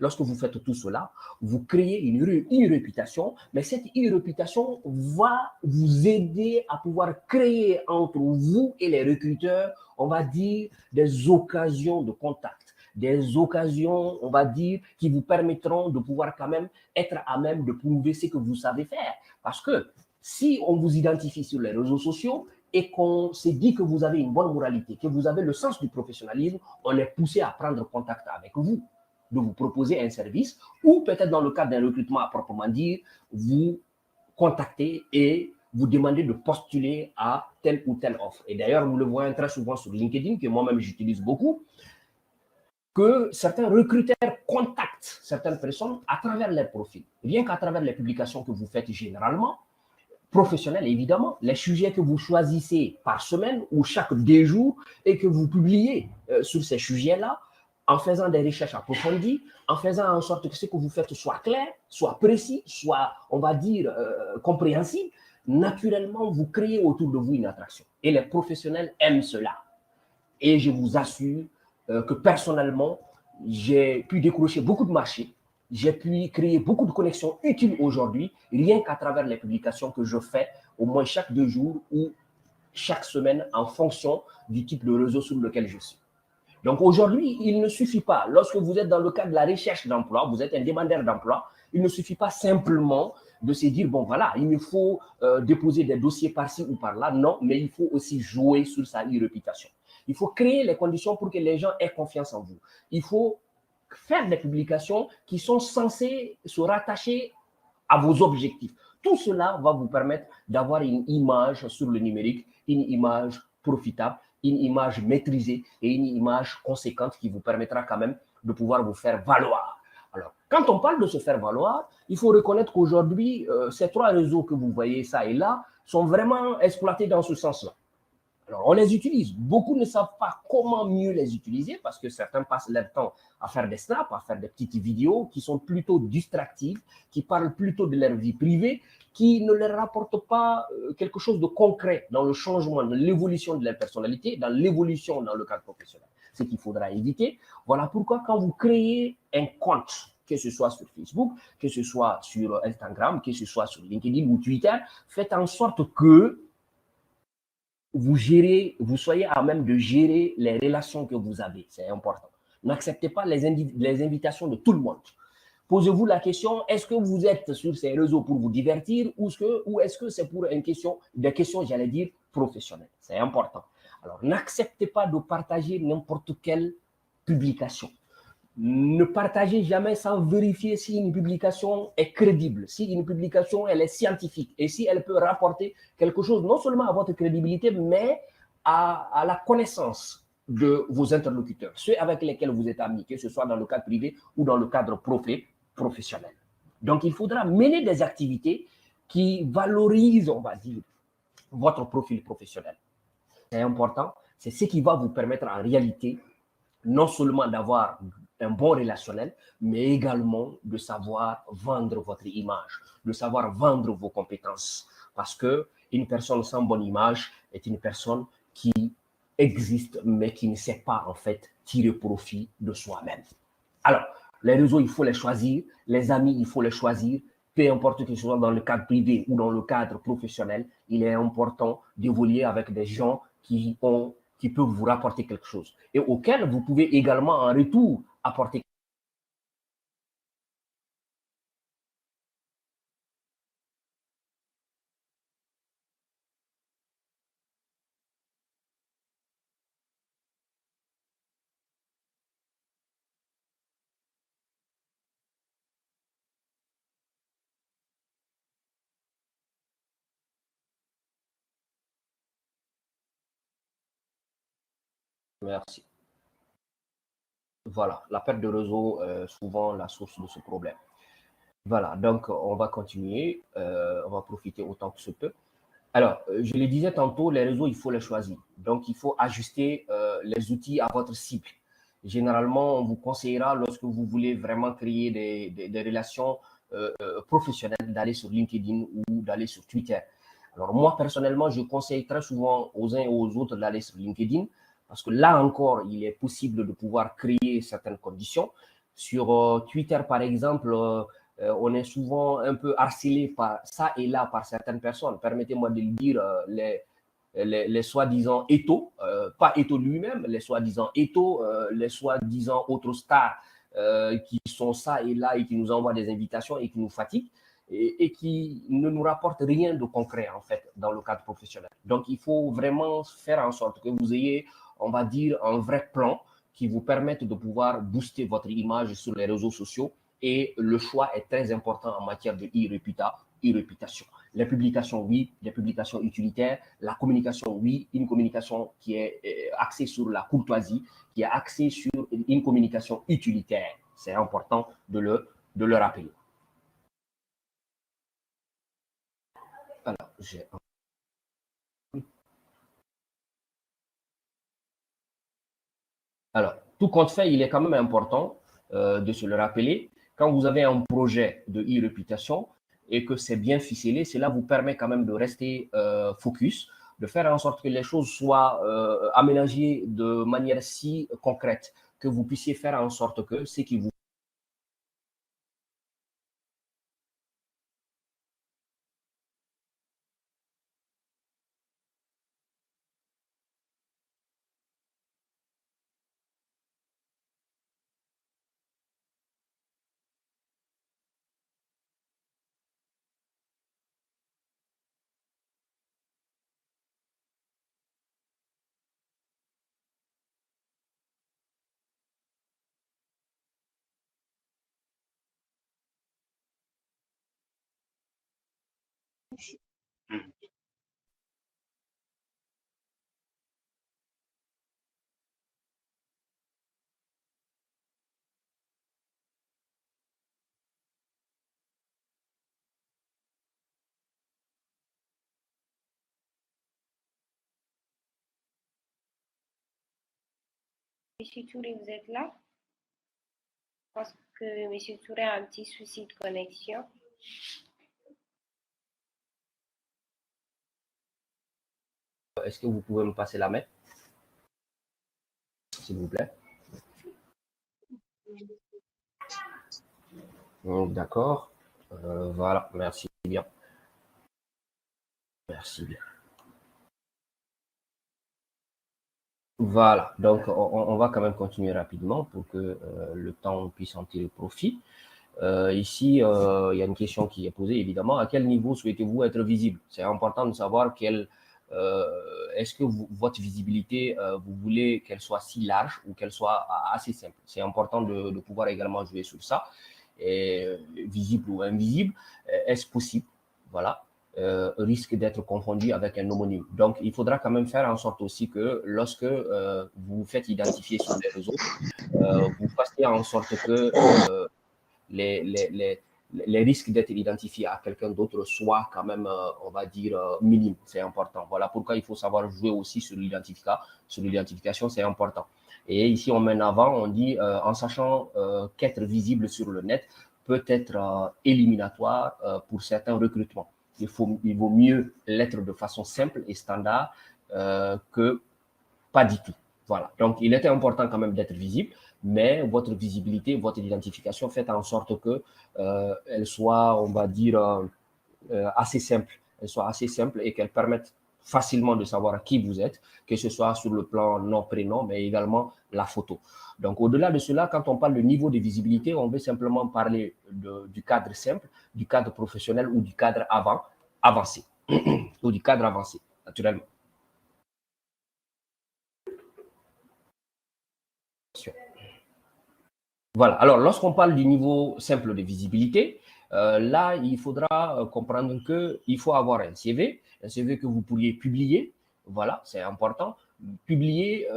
Lorsque vous faites tout cela, vous créez une réputation, mais cette réputation va vous aider à pouvoir créer entre vous et les recruteurs, on va dire, des occasions de contact, des occasions, on va dire, qui vous permettront de pouvoir quand même être à même de prouver ce que vous savez faire. Parce que si on vous identifie sur les réseaux sociaux et qu'on se dit que vous avez une bonne moralité, que vous avez le sens du professionnalisme, on est poussé à prendre contact avec vous, de vous proposer un service ou peut-être dans le cadre d'un recrutement à proprement dire, vous contacter et vous demander de postuler à telle ou telle offre. Et d'ailleurs, nous le voyons très souvent sur LinkedIn, que moi-même j'utilise beaucoup, que certains recruteurs contactent certaines personnes à travers leurs profils. Rien qu'à travers les publications que vous faites généralement, professionnelles évidemment, les sujets que vous choisissez par semaine ou chaque 2 jours et que vous publiez sur ces sujets-là, en faisant des recherches approfondies, en faisant en sorte que ce que vous faites soit clair, soit précis, soit, on va dire, compréhensible, naturellement, vous créez autour de vous une attraction. Et les professionnels aiment cela. Et je vous assure que personnellement, j'ai pu décrocher beaucoup de marchés, j'ai pu créer beaucoup de connexions utiles aujourd'hui, rien qu'à travers les publications que je fais au moins chaque 2 jours ou chaque semaine en fonction du type de réseau sur lequel je suis. Donc aujourd'hui, il ne suffit pas, lorsque vous êtes dans le cadre de la recherche d'emploi, vous êtes un demandeur d'emploi, il ne suffit pas simplement de se dire, bon voilà, il me faut déposer des dossiers par-ci ou par-là. Non, mais il faut aussi jouer sur sa réputation. Il faut créer les conditions pour que les gens aient confiance en vous. Il faut faire des publications qui sont censées se rattacher à vos objectifs. Tout cela va vous permettre d'avoir une image sur le numérique, une image profitable, une image maîtrisée et une image conséquente qui vous permettra quand même de pouvoir vous faire valoir. Alors, quand on parle de se faire valoir, il faut reconnaître qu'aujourd'hui, ces 3 réseaux que vous voyez ça et là sont vraiment exploités dans ce sens-là. Alors, on les utilise. Beaucoup ne savent pas comment mieux les utiliser parce que certains passent leur temps à faire des snaps, à faire des petites vidéos qui sont plutôt distractives, qui parlent plutôt de leur vie privée, qui ne leur rapportent pas quelque chose de concret dans le changement, dans l'évolution de leur personnalité, dans l'évolution dans le cadre professionnel. Ce qu'il faudra éviter. Voilà pourquoi quand vous créez un compte, que ce soit sur Facebook, que ce soit sur Instagram, que ce soit sur LinkedIn ou Twitter, faites en sorte que vous soyez à même de gérer les relations que vous avez. C'est important. N'acceptez pas les invitations de tout le monde. Posez-vous la question, est-ce que vous êtes sur ces réseaux pour vous divertir ou est-ce que c'est pour des questions, j'allais dire, professionnelles. C'est important. Alors, n'acceptez pas de partager n'importe quelle publication. Ne partagez jamais sans vérifier si une publication est crédible, si une publication elle est scientifique et si elle peut rapporter quelque chose non seulement à votre crédibilité, mais à la connaissance de vos interlocuteurs, ceux avec lesquels vous êtes amis, que ce soit dans le cadre privé ou dans le cadre professionnel. Donc, il faudra mener des activités qui valorisent, on va dire, votre profil professionnel. C'est important. C'est ce qui va vous permettre en réalité non seulement d'avoir un bon relationnel, mais également de savoir vendre votre image, de savoir vendre vos compétences. Parce que une personne sans bonne image est une personne qui existe, mais qui ne sait pas en fait tirer profit de soi-même. Alors, les réseaux, il faut les choisir. Les amis, il faut les choisir. Peu importe que ce soit dans le cadre privé ou dans le cadre professionnel, il est important d'évoluer avec des gens qui peuvent vous rapporter quelque chose et auxquels vous pouvez également en retour apporter. Merci. Voilà, la perte de réseau est souvent la source de ce problème. Voilà, donc on va continuer, on va profiter autant que ce peut. Alors, je le disais tantôt, les réseaux, il faut les choisir. Donc, il faut ajuster les outils à votre cible. Généralement, on vous conseillera, lorsque vous voulez vraiment créer des relations professionnelles, d'aller sur LinkedIn ou d'aller sur Twitter. Alors, moi, personnellement, je conseille très souvent aux uns et aux autres d'aller sur LinkedIn parce que là encore, il est possible de pouvoir créer certaines conditions. Sur Twitter, par exemple, on est souvent un peu harcelé par ça et là par certaines personnes. Permettez-moi de le dire, les soi-disant éthos, pas Eto lui-même, les soi-disant éthos, les soi-disant autres stars qui sont ça et là et qui nous envoient des invitations et qui nous fatiguent et qui ne nous rapportent rien de concret en fait dans le cadre professionnel. Donc il faut vraiment faire en sorte que vous ayez, on va dire, un vrai plan qui vous permette de pouvoir booster votre image sur les réseaux sociaux et le choix est très important en matière de e-réputation. Les publications, oui, les publications utilitaires. La communication, oui, une communication qui est axée sur la courtoisie, qui est axée sur une communication utilitaire. C'est important de le rappeler. Alors, alors, tout compte fait, il est quand même important de se le rappeler. Quand vous avez un projet de e-réputation et que c'est bien ficelé, cela vous permet quand même de rester focus, de faire en sorte que les choses soient aménagées de manière si concrète que vous puissiez faire en sorte que ce qui vous Monsieur Touré, vous êtes là? Je pense que Monsieur Touré a un petit souci de connexion. Est-ce que vous pouvez me passer la main, s'il vous plaît? D'accord. Voilà, merci bien. Merci bien. Voilà, donc on va quand même continuer rapidement pour que le temps puisse en tirer profit. Ici, il y a une question qui est posée, évidemment. À quel niveau souhaitez-vous être visible? C'est important de savoir est-ce que votre visibilité, vous voulez qu'elle soit si large ou qu'elle soit assez simple? C'est important de pouvoir également jouer sur ça. Et, visible ou invisible, est-ce possible? Voilà. Risque d'être confondu avec un homonyme. Donc, il faudra quand même faire en sorte aussi que lorsque vous vous faites identifier sur les réseaux, vous fassiez en sorte que les, les, les, les risques d'être identifié à quelqu'un d'autre soient quand même, on va dire, minimes. C'est important. Voilà pourquoi il faut savoir jouer aussi sur l'identification, c'est important. Et ici, on met en avant, on dit, en sachant qu'être visible sur le net peut être éliminatoire pour certains recrutements. Il vaut mieux l'être de façon simple et standard que pas du tout. Voilà. Donc, il était important quand même d'être visible, mais votre visibilité, votre identification, faites en sorte que elle soit, on va dire, assez simple. Elle soit assez simple et qu'elle permette facilement de savoir qui vous êtes, que ce soit sur le plan nom-prénom, mais également la photo. Donc, au-delà de cela, quand on parle de niveau de visibilité, on veut simplement parler du cadre simple, du cadre professionnel ou du cadre avancé, ou du cadre avancé, naturellement. Voilà. Alors, lorsqu'on parle du niveau simple de visibilité, là, il faudra comprendre qu'il faut avoir un CV que vous pourriez publier. Voilà, c'est important. Publier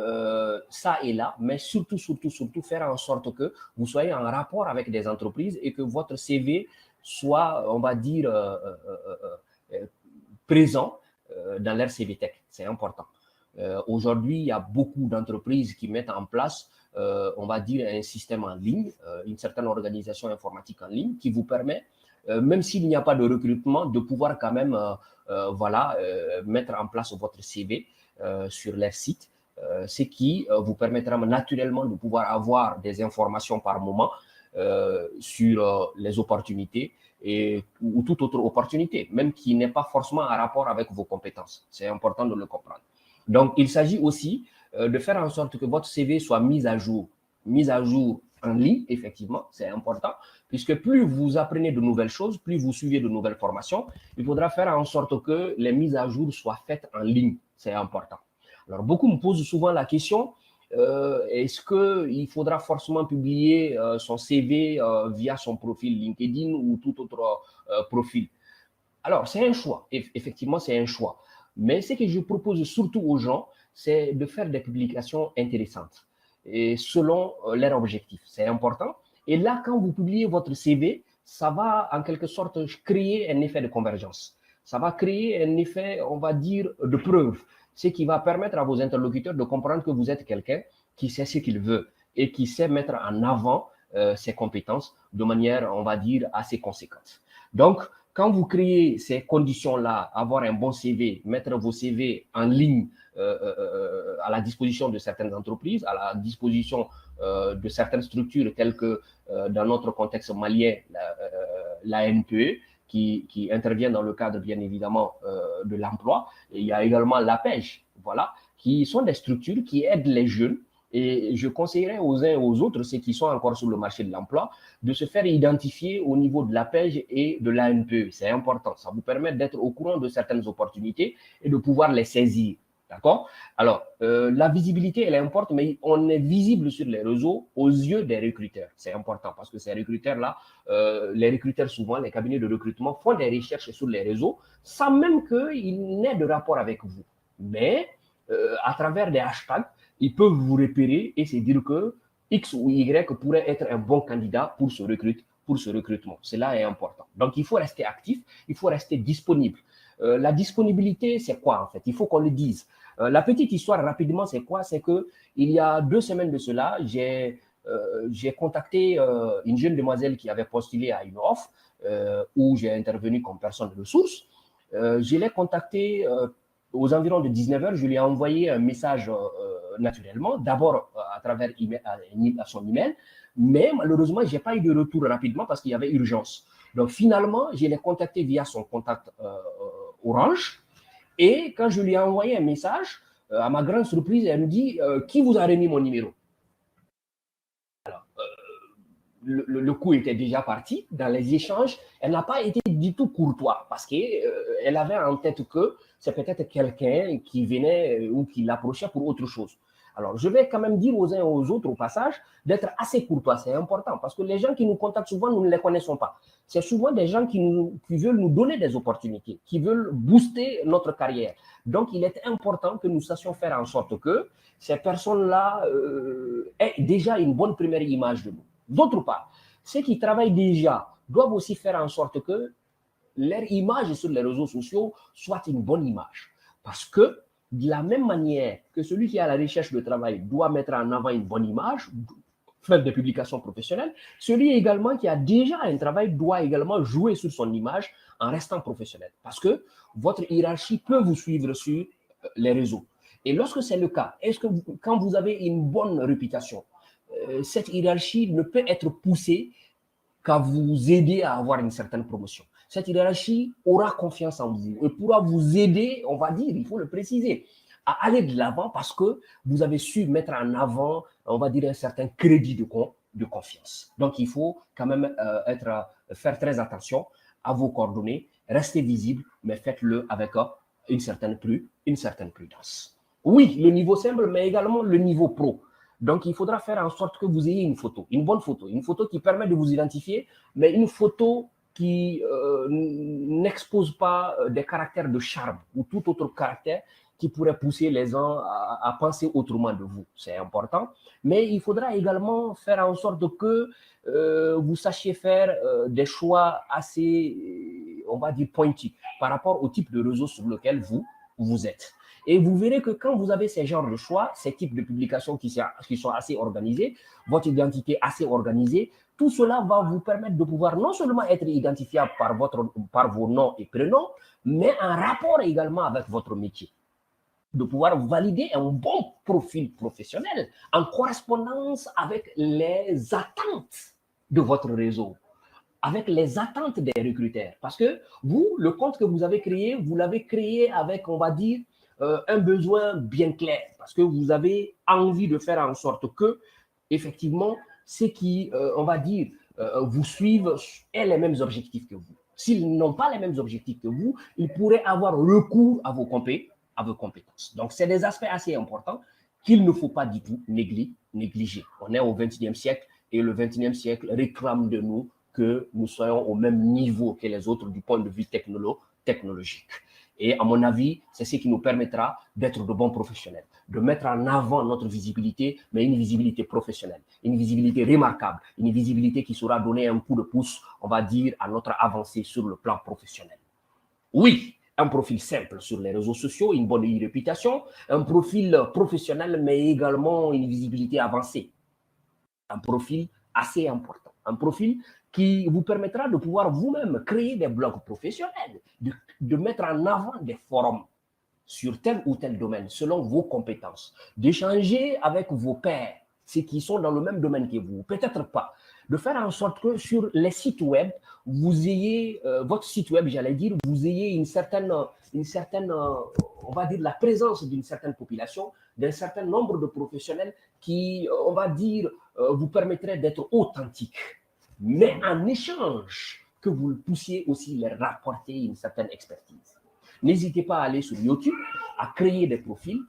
ça et là, mais surtout faire en sorte que vous soyez en rapport avec des entreprises et que votre CV soit, on va dire, présent dans leur CV Tech. C'est important. Aujourd'hui, il y a beaucoup d'entreprises qui mettent en place, on va dire, un système en ligne, une certaine organisation informatique en ligne qui vous permet, même s'il n'y a pas de recrutement, de pouvoir quand même voilà, mettre en place votre CV sur leur site, ce qui vous permettra naturellement de pouvoir avoir des informations par moment sur les opportunités ou toute autre opportunité, même qui n'est pas forcément en rapport avec vos compétences. C'est important de le comprendre. Donc, il s'agit aussi de faire en sorte que votre CV soit mis à jour en ligne, effectivement, c'est important, puisque plus vous apprenez de nouvelles choses, plus vous suivez de nouvelles formations, il faudra faire en sorte que les mises à jour soient faites en ligne, c'est important. Alors, beaucoup me posent souvent la question, est-ce qu'il faudra forcément publier son CV via son profil LinkedIn ou tout autre profil? Alors, c'est un choix, effectivement, c'est un choix. Mais ce que je propose surtout aux gens, c'est de faire des publications intéressantes et selon leur objectif. C'est important. Et là, quand vous publiez votre CV, ça va en quelque sorte créer un effet de convergence. Ça va créer un effet, on va dire, de preuve, ce qui va permettre à vos interlocuteurs de comprendre que vous êtes quelqu'un qui sait ce qu'il veut et qui sait mettre en avant ses compétences de manière, on va dire, assez conséquente. Donc, quand vous créez ces conditions-là, avoir un bon CV, mettre vos CV en ligne à la disposition de certaines entreprises, à la disposition de certaines structures telles que dans notre contexte malien, la NPE, qui intervient dans le cadre bien évidemment de l'emploi. Et il y a également l'APEJ, voilà, qui sont des structures qui aident les jeunes. Et je conseillerais aux uns et aux autres, ceux qui sont encore sur le marché de l'emploi, de se faire identifier au niveau de l'APEJ et de l'ANPE. C'est important. Ça vous permet d'être au courant de certaines opportunités et de pouvoir les saisir. D'accord? Alors, la visibilité, elle importe, mais on est visible sur les réseaux aux yeux des recruteurs. C'est important parce que ces recruteurs-là, les recruteurs souvent, les cabinets de recrutement font des recherches sur les réseaux sans même qu'ils n'aient de rapport avec vous. Mais à travers des hashtags, ils peuvent vous repérer et se dire que X ou Y pourrait être un bon candidat pour ce recrutement. Cela est important. Donc, il faut rester actif, il faut rester disponible. La disponibilité, c'est quoi en fait? Il faut qu'on le dise. La petite histoire rapidement, c'est quoi? C'est que il y a 2 semaines de cela, j'ai contacté une jeune demoiselle qui avait postulé à une offre où j'ai intervenu comme personne de ressources. Je l'ai contactée aux environs de 19h. Je lui ai envoyé un message naturellement, d'abord à travers à son email, mais malheureusement, je n'ai pas eu de retour rapidement parce qu'il y avait urgence. Donc finalement, je l'ai contacté via son contact Orange. Et quand je lui ai envoyé un message, à ma grande surprise, elle me dit qui vous a remis mon numéro? Alors, le coup était déjà parti dans les échanges. Elle n'a pas été du tout courtois parce qu'elle avait en tête que c'est peut-être quelqu'un qui venait ou qui l'approchait pour autre chose. Alors, je vais quand même dire aux uns et aux autres, au passage, d'être assez courtois. C'est important parce que les gens qui nous contactent souvent, nous ne les connaissons pas. C'est souvent des gens qui veulent nous donner des opportunités, qui veulent booster notre carrière. Donc, il est important que nous sachions faire en sorte que ces personnes-là aient déjà une bonne première image de nous. D'autre part, ceux qui travaillent déjà doivent aussi faire en sorte que leur image sur les réseaux sociaux soit une bonne image. Parce que de la même manière que celui qui est à la recherche de travail doit mettre en avant une bonne image, faire des publications professionnelles, celui également qui a déjà un travail doit également jouer sur son image en restant professionnel. Parce que votre hiérarchie peut vous suivre sur les réseaux. Et lorsque c'est le cas, est-ce que quand vous avez une bonne réputation, cette hiérarchie ne peut être poussée qu'à vous aider à avoir une certaine promotion. Cette hiérarchie aura confiance en vous et pourra vous aider, on va dire, il faut le préciser, à aller de l'avant parce que vous avez su mettre en avant, on va dire, un certain crédit de confiance. Donc, il faut quand même faire très attention à vos coordonnées, restez visible, mais faites-le avec une certaine prudence. Oui, le niveau simple, mais également le niveau pro. Donc, il faudra faire en sorte que vous ayez une bonne photo, une photo qui permet de vous identifier, mais une photo qui n'expose pas des caractères de charme ou tout autre caractère qui pourrait pousser les gens à penser autrement de vous. C'est important. Mais il faudra également faire en sorte que vous sachiez faire des choix assez, on va dire, pointus par rapport au type de réseau sur lequel vous êtes. Et vous verrez que quand vous avez ces genres de choix, ces types de publications qui sont assez organisées, votre identité assez organisée, tout cela va vous permettre de pouvoir non seulement être identifiable par vos noms et prénoms, mais en rapport également avec votre métier. De pouvoir valider un bon profil professionnel en correspondance avec les attentes de votre réseau, avec les attentes des recruteurs. Parce que vous, le compte que vous avez créé, vous l'avez créé avec, on va dire, un besoin bien clair, parce que vous avez envie de faire en sorte que, effectivement, ceux qui, on va dire, vous suivent aient les mêmes objectifs que vous. S'ils n'ont pas les mêmes objectifs que vous, ils pourraient avoir recours à vos compétences. Donc, c'est des aspects assez importants qu'il ne faut pas du tout négliger. On est au XXIe siècle et le XXIe siècle réclame de nous que nous soyons au même niveau que les autres du point de vue technologique. Et à mon avis, c'est ce qui nous permettra d'être de bons professionnels, de mettre en avant notre visibilité, mais une visibilité professionnelle, une visibilité remarquable, une visibilité qui saura donner un coup de pouce, on va dire, à notre avancée sur le plan professionnel. Oui, un profil simple sur les réseaux sociaux, une bonne réputation, un profil professionnel, mais également une visibilité avancée. Un profil assez important, un profil qui vous permettra de pouvoir vous-même créer des blogs professionnels, de mettre en avant des forums sur tel ou tel domaine, selon vos compétences, d'échanger avec vos pairs, ceux qui sont dans le même domaine que vous, peut-être pas, de faire en sorte que sur les sites web, vous ayez, votre site web, j'allais dire, vous ayez une certaine on va dire, la présence d'une certaine population, d'un certain nombre de professionnels qui, on va dire, vous permettraient d'être authentiques. Mais en échange, que vous puissiez aussi leur rapporter une certaine expertise. N'hésitez pas à aller sur YouTube, à créer des profils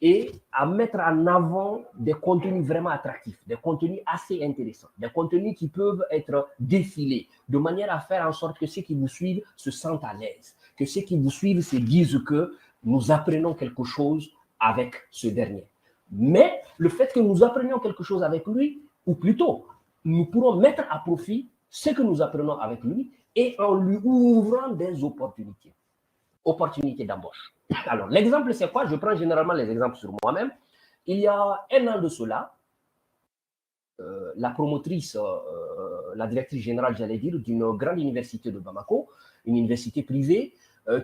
et à mettre en avant des contenus vraiment attractifs, des contenus assez intéressants, des contenus qui peuvent être défilés, de manière à faire en sorte que ceux qui vous suivent se sentent à l'aise, que ceux qui vous suivent se disent que nous apprenons quelque chose avec ce dernier. Mais le fait que nous apprenions quelque chose avec lui, ou plutôt, nous pourrons mettre à profit ce que nous apprenons avec lui et en lui ouvrant des opportunités. opportunités d'embauche. Alors, l'exemple, c'est quoi? Je prends généralement les exemples sur moi-même. Il y a un an de cela, la promotrice, la directrice générale, j'allais dire, d'une grande université de Bamako, une université privée,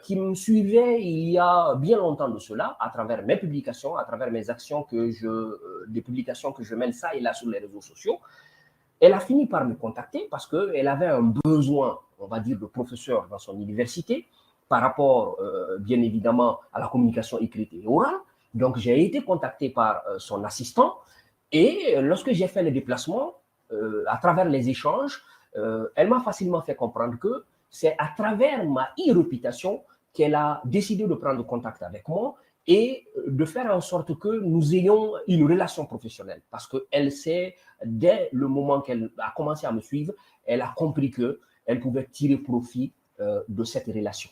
qui me suivait il y a bien longtemps de cela, à travers mes publications, à travers mes actions des publications que je mène ça et là sur les réseaux sociaux. Elle a fini par me contacter parce qu'elle avait un besoin, on va dire, de professeur dans son université par rapport, bien évidemment, à la communication écrite et orale. Donc, j'ai été contacté par son assistant et lorsque j'ai fait le déplacement, à travers les échanges, elle m'a facilement fait comprendre que c'est à travers ma e-réputation qu'elle a décidé de prendre contact avec moi et de faire en sorte que nous ayons une relation professionnelle. Parce qu'elle sait, dès le moment qu'elle a commencé à me suivre, elle a compris qu'elle pouvait tirer profit de cette relation.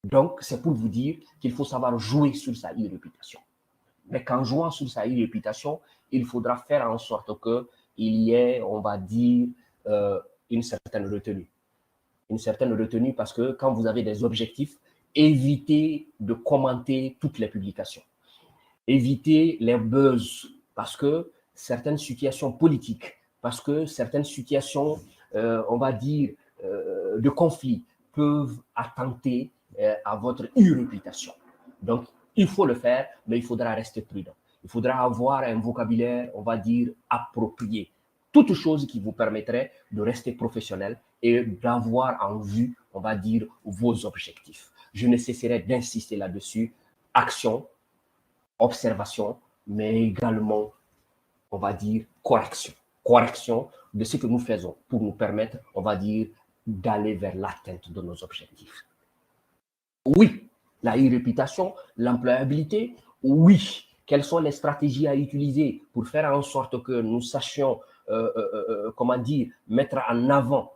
Donc, c'est pour vous dire qu'il faut savoir jouer sur sa e-réputation. Mais qu'en jouant sur sa e-réputation, il faudra faire en sorte qu'il y ait, on va dire, une certaine retenue. Une certaine retenue parce que quand vous avez des objectifs, évitez de commenter toutes les publications. Évitez les buzz parce que certaines situations politiques, parce que certaines situations, on va dire, de conflit peuvent attenter à votre e-réputation. Donc, il faut le faire, mais il faudra rester prudent. Il faudra avoir un vocabulaire, on va dire, approprié. Toute chose qui vous permettrait de rester professionnel et d'avoir en vue, on va dire, vos objectifs. Je ne cesserai d'insister là-dessus. Action, observation, mais également, on va dire, correction. Correction de ce que nous faisons pour nous permettre, on va dire, d'aller vers l'atteinte de nos objectifs. Oui, la e-réputation, l'employabilité, oui. Quelles sont les stratégies à utiliser pour faire en sorte que nous sachions, comment dire, mettre en avant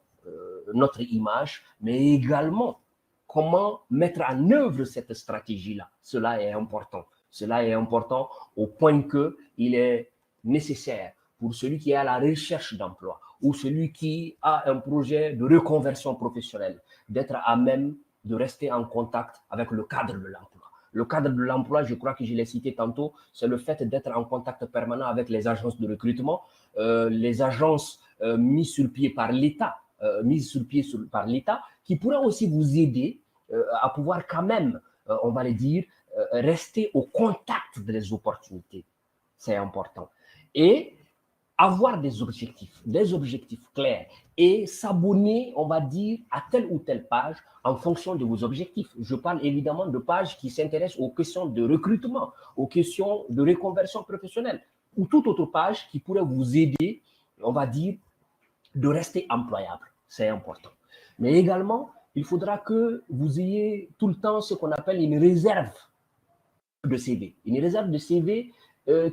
notre image, mais également comment mettre en œuvre cette stratégie-là. Cela est important. Cela est important au point qu'il est nécessaire pour celui qui est à la recherche d'emploi ou celui qui a un projet de reconversion professionnelle d'être à même de rester en contact avec le cadre de l'emploi. Le cadre de l'emploi, je crois que je l'ai cité tantôt, c'est le fait d'être en contact permanent avec les agences de recrutement, les agences mises sur pied par l'État, par l'État, qui pourraient aussi vous aider à pouvoir quand même, on va le dire, rester au contact des opportunités. C'est important. Et avoir des objectifs clairs et s'abonner, on va dire, à telle ou telle page en fonction de vos objectifs. Je parle évidemment de pages qui s'intéressent aux questions de recrutement, aux questions de reconversion professionnelle ou toute autre page qui pourrait vous aider, on va dire, de rester employable. C'est important. Mais également, il faudra que vous ayez tout le temps ce qu'on appelle une réserve de CV. Une réserve de CV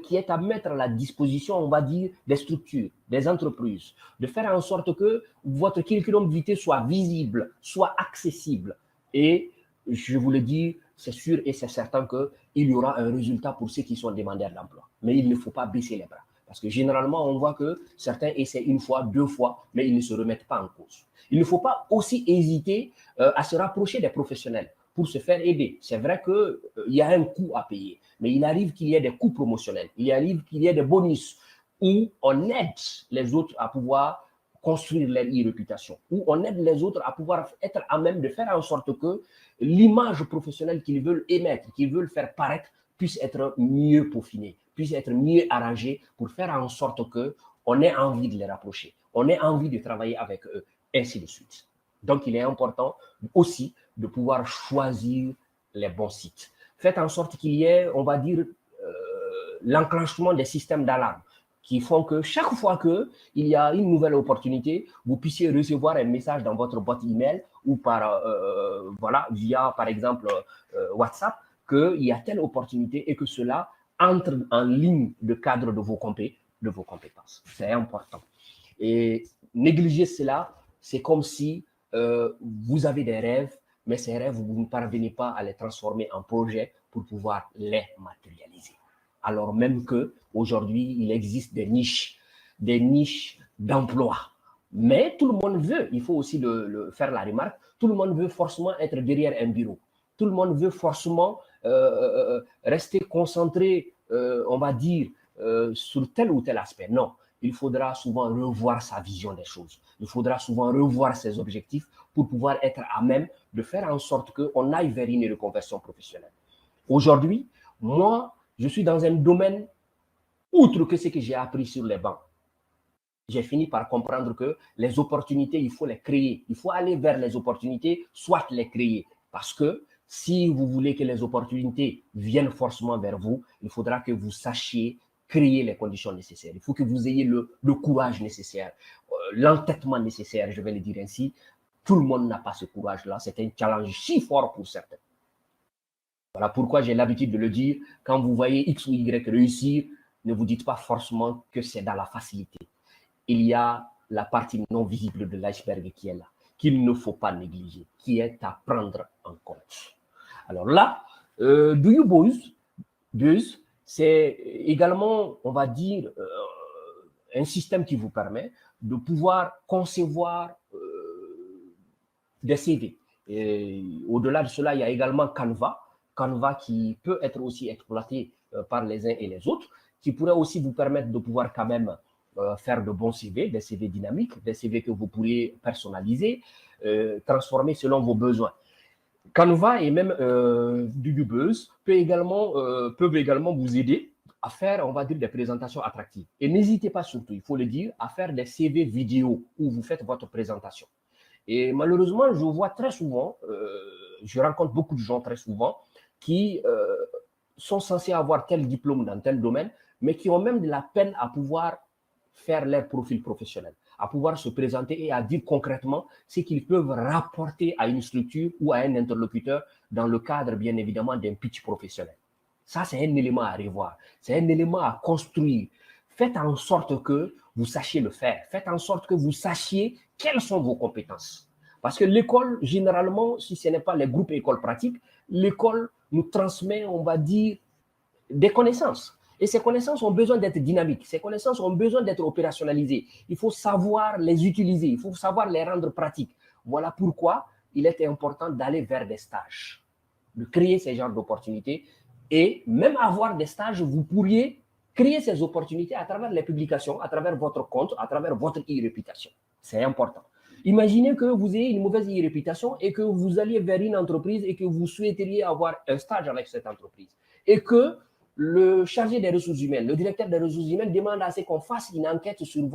qui est à mettre à la disposition, on va dire, des structures, des entreprises, de faire en sorte que votre curriculum vitae soit visible, soit accessible. Et je vous le dis, c'est sûr et c'est certain qu'il y aura un résultat pour ceux qui sont demandeurs d'emploi. Mais il ne faut pas baisser les bras. Parce que généralement, on voit que certains essaient une fois, deux fois, mais ils ne se remettent pas en cause. Il ne faut pas aussi hésiter à se rapprocher des professionnels pour se faire aider. C'est vrai qu'il y a un coût à payer, mais il arrive qu'il y ait des coûts promotionnels, il arrive qu'il y ait des bonus où on aide les autres à pouvoir construire leur e-réputation, où on aide les autres à pouvoir être à même de faire en sorte que l'image professionnelle qu'ils veulent émettre, qu'ils veulent faire paraître, puisse être mieux peaufinée, puisse être mieux arrangée pour faire en sorte qu'on ait envie de les rapprocher, on ait envie de travailler avec eux, ainsi de suite. Donc, il est important aussi de pouvoir choisir les bons sites. Faites en sorte qu'il y ait, on va dire, l'enclenchement des systèmes d'alarme qui font que chaque fois qu'il y a une nouvelle opportunité, vous puissiez recevoir un message dans votre boîte email ou voilà, via, par exemple, WhatsApp, qu'il y a telle opportunité et que cela entre en ligne de cadre de vos compétences. C'est important. Et négliger cela, c'est comme si vous avez des rêves, mais ces rêves, vous ne parvenez pas à les transformer en projets pour pouvoir les matérialiser. Alors même qu'aujourd'hui, il existe des niches d'emploi. Mais tout le monde veut, il faut aussi faire la remarque, tout le monde veut forcément être derrière un bureau. Tout le monde veut forcément rester concentré, on va dire, sur tel ou tel aspect. Non, il faudra souvent revoir sa vision des choses. Il faudra souvent revoir ses objectifs pour pouvoir être à même de faire en sorte qu'on aille vers une reconversion professionnelle. Aujourd'hui, moi, je suis dans un domaine, outre que ce que j'ai appris sur les bancs, j'ai fini par comprendre que les opportunités, il faut les créer. Il faut aller vers les opportunités, soit les créer. Parce que si vous voulez que les opportunités viennent forcément vers vous, il faudra que vous sachiez créer les conditions nécessaires. Il faut que vous ayez le courage nécessaire, l'entêtement nécessaire, je vais le dire ainsi. Tout le monde n'a pas ce courage-là. C'est un challenge si fort pour certains. Voilà pourquoi j'ai l'habitude de le dire. Quand vous voyez X ou Y réussir, ne vous dites pas forcément que c'est dans la facilité. Il y a la partie non visible de l'iceberg qui est là, qu'il ne faut pas négliger, qui est à prendre en compte. Alors là, Do You Buzz, c'est également, on va dire, un système qui vous permet de pouvoir concevoir des CV. Et au-delà de cela, il y a également Canva qui peut être aussi exploité par les uns et les autres, qui pourrait aussi vous permettre de pouvoir quand même faire de bons CV, des CV dynamiques, des CV que vous pourriez personnaliser, transformer selon vos besoins. Canva et même Do You Buzz peuvent également vous aider à faire, on va dire, des présentations attractives. Et n'hésitez pas surtout, il faut le dire, à faire des CV vidéo où vous faites votre présentation. Et malheureusement, je vois très souvent, je rencontre beaucoup de gens très souvent qui sont censés avoir tel diplôme dans tel domaine, mais qui ont même de la peine à pouvoir faire leur profil professionnel, à pouvoir se présenter et à dire concrètement ce qu'ils peuvent rapporter à une structure ou à un interlocuteur dans le cadre, bien évidemment, d'un pitch professionnel. Ça, c'est un élément à revoir. C'est un élément à construire. Faites en sorte que vous sachiez le faire. Faites en sorte que vous sachiez quelles sont vos compétences. Parce que l'école, généralement, si ce n'est pas les groupes écoles pratiques, l'école nous transmet, on va dire, des connaissances. Et ces connaissances ont besoin d'être dynamiques. Ces connaissances ont besoin d'être opérationnalisées. Il faut savoir les utiliser. Il faut savoir les rendre pratiques. Voilà pourquoi il est important d'aller vers des stages, de créer ces genres d'opportunités. Et même avoir des stages, vous pourriez créer ces opportunités à travers les publications, à travers votre compte, à travers votre e-réputation. C'est important. Imaginez que vous ayez une mauvaise e-réputation et que vous alliez vers une entreprise et que vous souhaiteriez avoir un stage avec cette entreprise. Et que le chargé des ressources humaines, le directeur des ressources humaines demande à ce qu'on fasse une enquête sur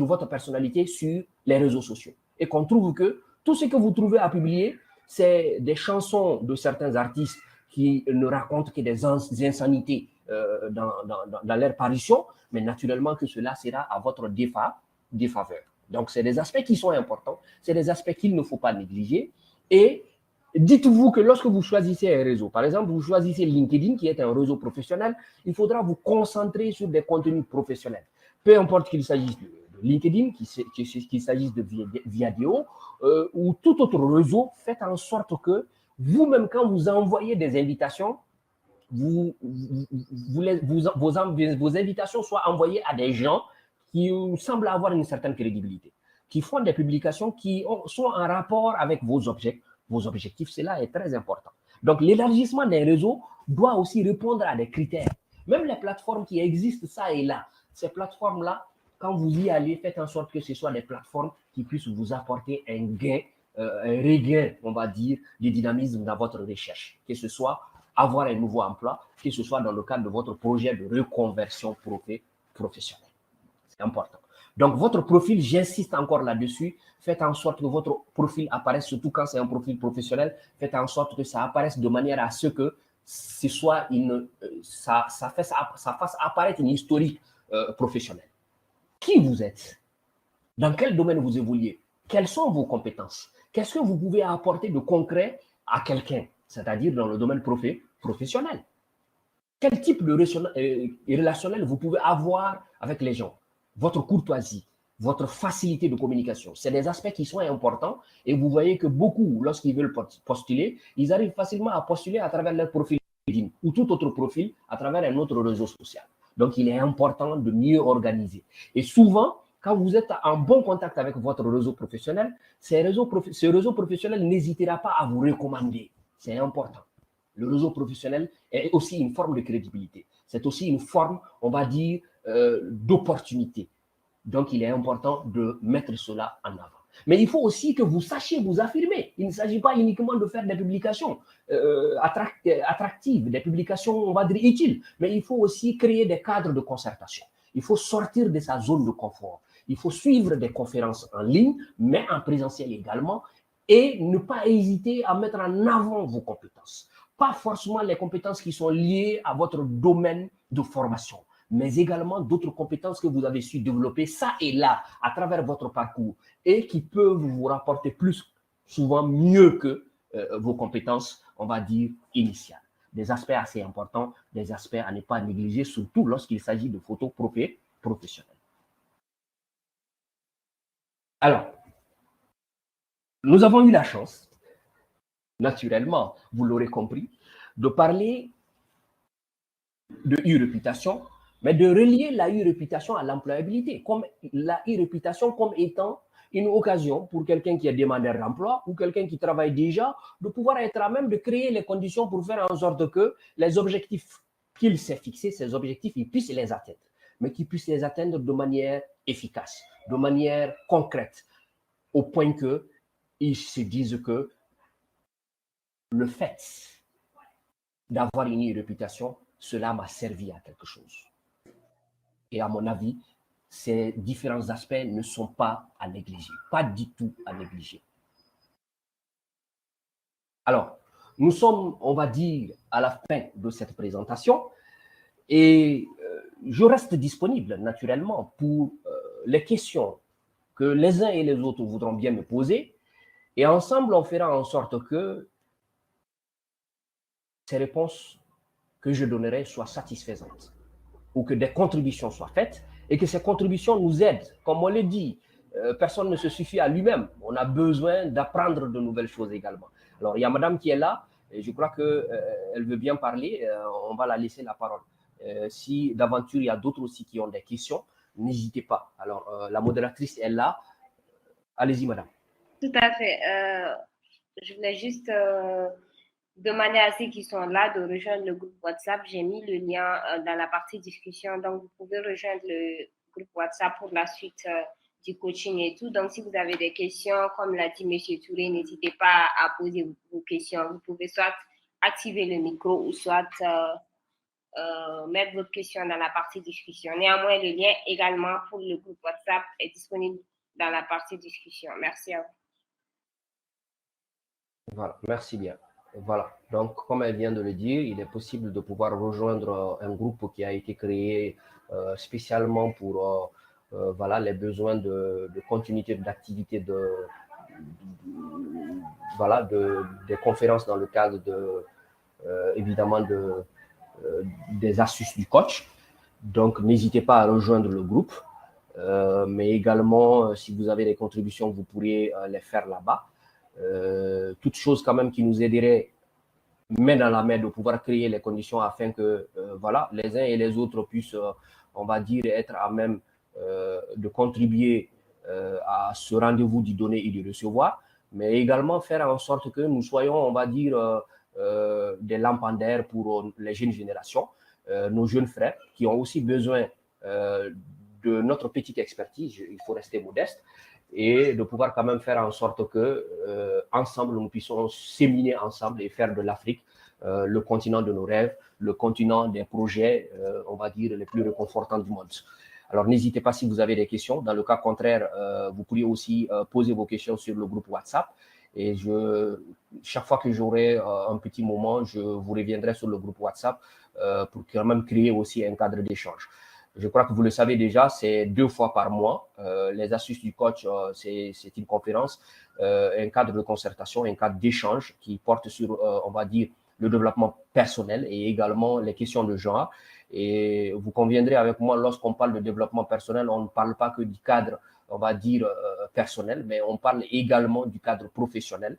votre personnalité sur les réseaux sociaux. Et qu'on trouve que tout ce que vous trouvez à publier, c'est des chansons de certains artistes qui ne racontent que des insanités dans leur parution, mais naturellement que cela sera à votre défaveur. Donc, c'est des aspects qui sont importants, c'est des aspects qu'il ne faut pas négliger. Et dites-vous que lorsque vous choisissez un réseau, par exemple, vous choisissez LinkedIn, qui est un réseau professionnel, il faudra vous concentrer sur des contenus professionnels. Peu importe qu'il s'agisse de LinkedIn, qu'il s'agisse de Viadeo ou tout autre réseau, faites en sorte que vous-même, quand vous envoyez des invitations, vos invitations soient envoyées à des gens qui semblent avoir une certaine crédibilité, qui font des publications qui sont en rapport avec vos objectifs. Cela est très important. Donc, l'élargissement des réseaux doit aussi répondre à des critères. Même les plateformes qui existent, ça et là, ces plateformes-là, quand vous y allez, faites en sorte que ce soit des plateformes qui puissent vous apporter un gain, un regain, on va dire, de dynamisme dans votre recherche, que ce soit avoir un nouveau emploi, que ce soit dans le cadre de votre projet de reconversion professionnelle. C'est important. Donc, votre profil, j'insiste encore là-dessus, faites en sorte que votre profil apparaisse, surtout quand c'est un profil professionnel, faites en sorte que ça apparaisse de manière à ce que ce soit ça fasse apparaître une historique professionnelle. Qui vous êtes? Dans quel domaine vous évoluez? Quelles sont vos compétences? Qu'est-ce que vous pouvez apporter de concret à quelqu'un, c'est-à-dire dans le domaine professionnel? Quel type de relationnel vous pouvez avoir avec les gens? Votre courtoisie, votre facilité de communication. C'est des aspects qui sont importants et vous voyez que beaucoup, lorsqu'ils veulent postuler, ils arrivent facilement à postuler à travers leur profil LinkedIn ou tout autre profil à travers un autre réseau social. Donc, il est important de mieux organiser. Et souvent, quand vous êtes en bon contact avec votre réseau professionnel, ce réseau professionnel n'hésitera pas à vous recommander. C'est important. Le réseau professionnel est aussi une forme de crédibilité. C'est aussi une forme, on va dire, d'opportunité. Donc, il est important de mettre cela en avant. Mais il faut aussi que vous sachiez vous affirmer. Il ne s'agit pas uniquement de faire des publications attractives, des publications, on va dire, utiles, mais il faut aussi créer des cadres de concertation. Il faut sortir de sa zone de confort. Il faut suivre des conférences en ligne, mais en présentiel également, et ne pas hésiter à mettre en avant vos compétences. Pas forcément les compétences qui sont liées à votre domaine de formation, mais également d'autres compétences que vous avez su développer ça et là à travers votre parcours et qui peuvent vous rapporter plus, souvent mieux que vos compétences, on va dire, initiales. Des aspects assez importants, des aspects à ne pas négliger, surtout lorsqu'il s'agit de photos professionnelles. Alors, nous avons eu la chance, naturellement, vous l'aurez compris, de parler de e-réputation, mais de relier la e-réputation à l'employabilité, comme la e-réputation comme étant une occasion pour quelqu'un qui est demandeur d'emploi ou quelqu'un qui travaille déjà de pouvoir être à même de créer les conditions pour faire en sorte que les objectifs qu'il s'est fixés, ces objectifs, il puisse les atteindre, mais qu'il puisse les atteindre de manière efficace, de manière concrète, au point qu'ils se disent que le fait d'avoir une e-réputation, cela m'a servi à quelque chose. Et à mon avis, ces différents aspects ne sont pas à négliger, pas du tout à négliger. Alors, nous sommes, on va dire, à la fin de cette présentation et je reste disponible naturellement pour les questions que les uns et les autres voudront bien me poser et ensemble, on fera en sorte que ces réponses que je donnerai soient satisfaisantes ou que des contributions soient faites et que ces contributions nous aident. Comme on le dit, personne ne se suffit à lui-même. On a besoin d'apprendre de nouvelles choses également. Alors, il y a madame qui est là, et je crois qu'elle veut bien parler. On va la laisser la parole. Si d'aventure, il y a d'autres aussi qui ont des questions, n'hésitez pas. Alors, la modératrice est là. Allez-y, madame. Tout à fait. Je voulais juste demander à ceux qui sont là de rejoindre le groupe WhatsApp. J'ai mis le lien dans la partie discussion. Donc, vous pouvez rejoindre le groupe WhatsApp pour la suite du coaching et tout. Donc, si vous avez des questions, comme l'a dit M. Touré, n'hésitez pas à poser vos questions. Vous pouvez soit activer le micro ou soit mettre votre question dans la partie discussion. Néanmoins, le lien également pour le groupe WhatsApp est disponible dans la partie discussion. Merci à vous. Voilà, merci bien. Voilà, donc comme elle vient de le dire, il est possible de pouvoir rejoindre un groupe qui a été créé spécialement pour voilà, les besoins de continuité d'activité voilà, des conférences dans le cadre de, évidemment des astuces du coach. Donc, n'hésitez pas à rejoindre le groupe, mais également, si vous avez des contributions, vous pourriez les faire là-bas. Toute chose quand même qui nous aiderait main dans la main de pouvoir créer les conditions afin que voilà, les uns et les autres puissent, on va dire, être à même de contribuer à ce rendez-vous du donner et du recevoir, mais également faire en sorte que nous soyons, on va dire, des lampadaires pour les jeunes générations, nos jeunes frères qui ont aussi besoin de notre petite expertise, il faut rester modeste, et de pouvoir quand même faire en sorte que ensemble nous puissions séminer ensemble et faire de l'Afrique le continent de nos rêves, le continent des projets, on va dire, les plus réconfortants du monde. Alors n'hésitez pas si vous avez des questions. Dans le cas contraire, vous pourriez aussi poser vos questions sur le groupe WhatsApp. Et chaque fois que j'aurai un petit moment, je vous reviendrai sur le groupe WhatsApp pour quand même créer aussi un cadre d'échange. Je crois que vous le savez déjà, c'est 2 fois par mois. Les astuces du coach, c'est une conférence, un cadre de concertation, un cadre d'échange qui porte sur, on va dire, le développement personnel et également les questions de genre. Et vous conviendrez avec moi, lorsqu'on parle de développement personnel, on ne parle pas que du cadre, on va dire, personnel, mais on parle également du cadre professionnel.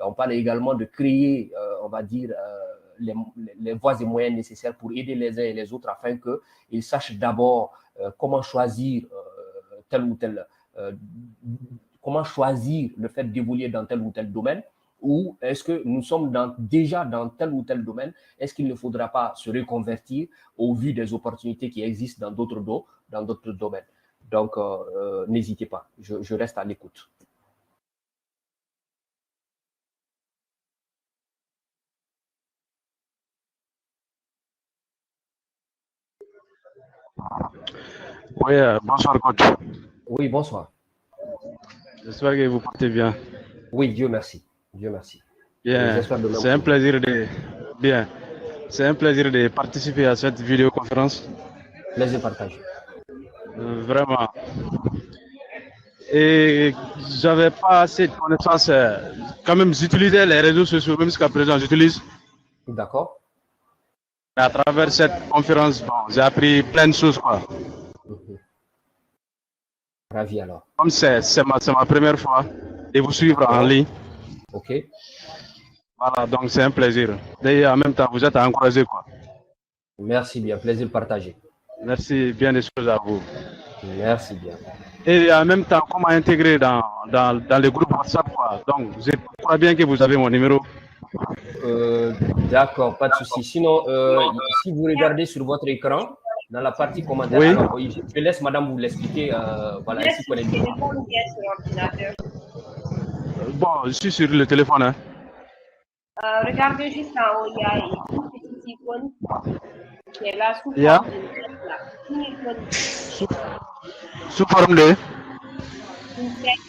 On parle également de créer, on va dire, les voies et moyens nécessaires pour aider les uns et les autres afin qu'ils sachent d'abord comment choisir tel ou tel, comment choisir le fait d'évoluer dans tel ou tel domaine ou est-ce que nous sommes déjà dans tel ou tel domaine? Est-ce qu'il ne faudra pas se reconvertir au vu des opportunités qui existent dans d'autres domaines? Donc, n'hésitez pas, je reste à l'écoute. Oui, bonsoir coach. Oui, bonsoir. J'espère que vous portez bien. Oui, Dieu merci. Dieu merci. Bien, c'est un plaisir de participer à cette vidéoconférence. Plaisir partagé. Vraiment. Et j'avais pas assez de connaissances. Quand même, j'utilisais les réseaux sociaux, même jusqu'à présent, j'utilise. D'accord. À travers cette conférence, bon, j'ai appris plein de choses, quoi. Ravi alors. Comme c'est ma première fois de vous suivre en ligne. Ok. Voilà, donc c'est un plaisir. Et en même temps, vous êtes encouragé, quoi. Merci bien, plaisir partagé. Merci bien des choses à vous. Merci bien. Et en même temps, comment intégrer dans le groupe WhatsApp, quoi. Donc, je crois bien que vous avez mon numéro. D'accord, pas de souci. Sinon, si vous regardez sur votre écran, dans la partie commentaire, oui. Alors, je laisse madame vous l'expliquer. Voilà, ici, sur le téléphone ou bien sur l'ordinateur? Bon, je suis sur le téléphone. Hein. Regardez juste en haut, il y a une petite icône qui est là sous Yeah. forme d'une tête, là. Une icône. Sous forme de Une tête.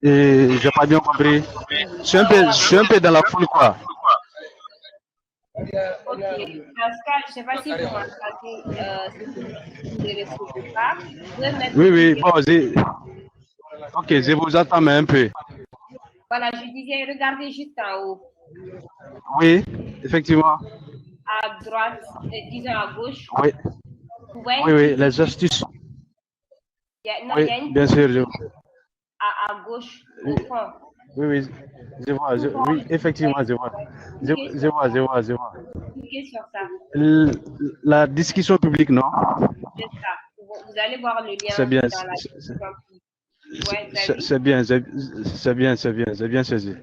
Et j'ai pas bien compris. Je suis un peu dans la foule, quoi. Ok. Dans ce cas, je ne sais pas si vous m'entendez, si vous ne recevez pas. Oui, bon, ok, je vous attends, mais un peu. Voilà, je disais, regardez juste en haut. Oui, effectivement. À droite, disons à gauche. Oui. Oui, les astuces. Oui, bien sûr. À gauche, au fond. Oui, je vois. Oui, effectivement, je vois. Je vois. Cliquez sur ça. La discussion publique, non? C'est ça. Vous allez voir le lien c'est bien, dans la discussion publique. Ouais, c'est bien, j'ai bien saisi.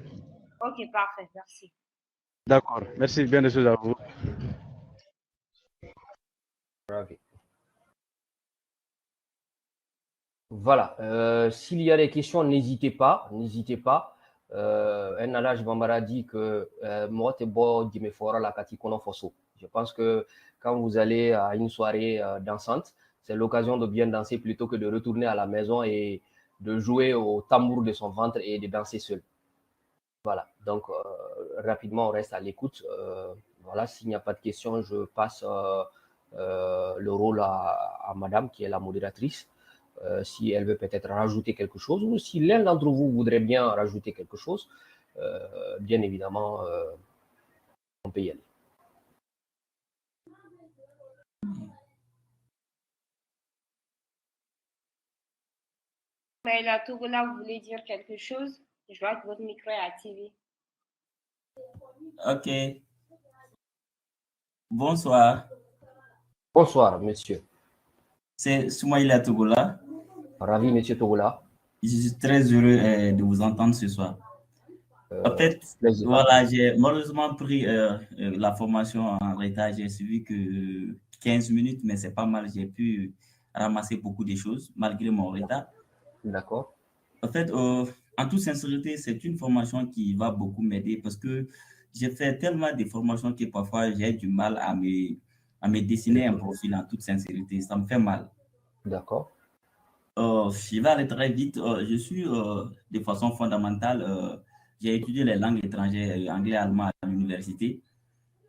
Ok, parfait, merci. D'accord, merci bien des choses à vous. Voilà, s'il y a des questions, n'hésitez pas. Nalaj Bambara dit que moi, t'es beau, me fera la katikono fosso. Je pense que quand vous allez à une soirée dansante, c'est l'occasion de bien danser plutôt que de retourner à la maison et de jouer au tambour de son ventre et de danser seul. Voilà, donc rapidement, on reste à l'écoute. Voilà, s'il n'y a pas de questions, je passe le rôle à madame qui est la modératrice. Si elle veut peut-être rajouter quelque chose ou si l'un d'entre vous voudrait bien rajouter quelque chose, bien évidemment, on peut y aller. Mais la Togola, vous voulez dire quelque chose? Je vois que votre micro est activé. Ok. Bonsoir. Bonsoir, monsieur. C'est Soumaïla Togola. Ravi, monsieur Togola. Je suis très heureux de vous entendre ce soir. En fait, voilà, j'ai malheureusement pris la formation en retard. J'ai suivi que 15 minutes, mais c'est pas mal. J'ai pu ramasser beaucoup de choses malgré mon retard. D'accord. En fait, en toute sincérité, c'est une formation qui va beaucoup m'aider parce que j'ai fait tellement de formations que parfois j'ai du mal à me dessiner un profil en toute sincérité. Ça me fait mal. D'accord. Je vais aller très vite. Je suis de façon fondamentale. J'ai étudié les langues étrangères, anglais, allemand à l'université.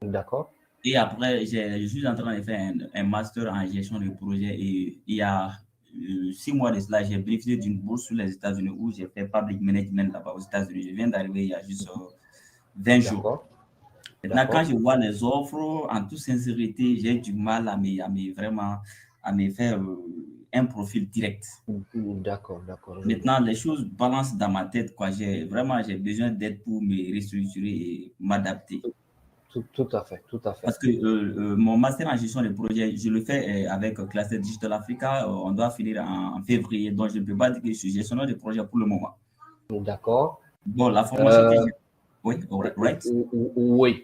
D'accord. Et après, je suis en train de faire un master en gestion de projet. Et il y a 6 mois de cela, j'ai bénéficié d'une bourse sur les États-Unis où j'ai fait public management là-bas aux États-Unis. Je viens d'arriver il y a juste 20 jours. Maintenant, quand je vois les offres, en toute sincérité, j'ai du mal à me faire un profil direct. D'accord. Maintenant, les choses balancent dans ma tête, quoi. J'ai besoin d'aide pour me restructurer et m'adapter. Tout à fait. Parce que mon master en gestion de projet, je le fais avec Cluster Digital Africa. On doit finir en février, donc je ne peux pas dire que je suis gestionnaire de projet pour le moment. D'accord. Bon, la formation que j'ai... Oui, right.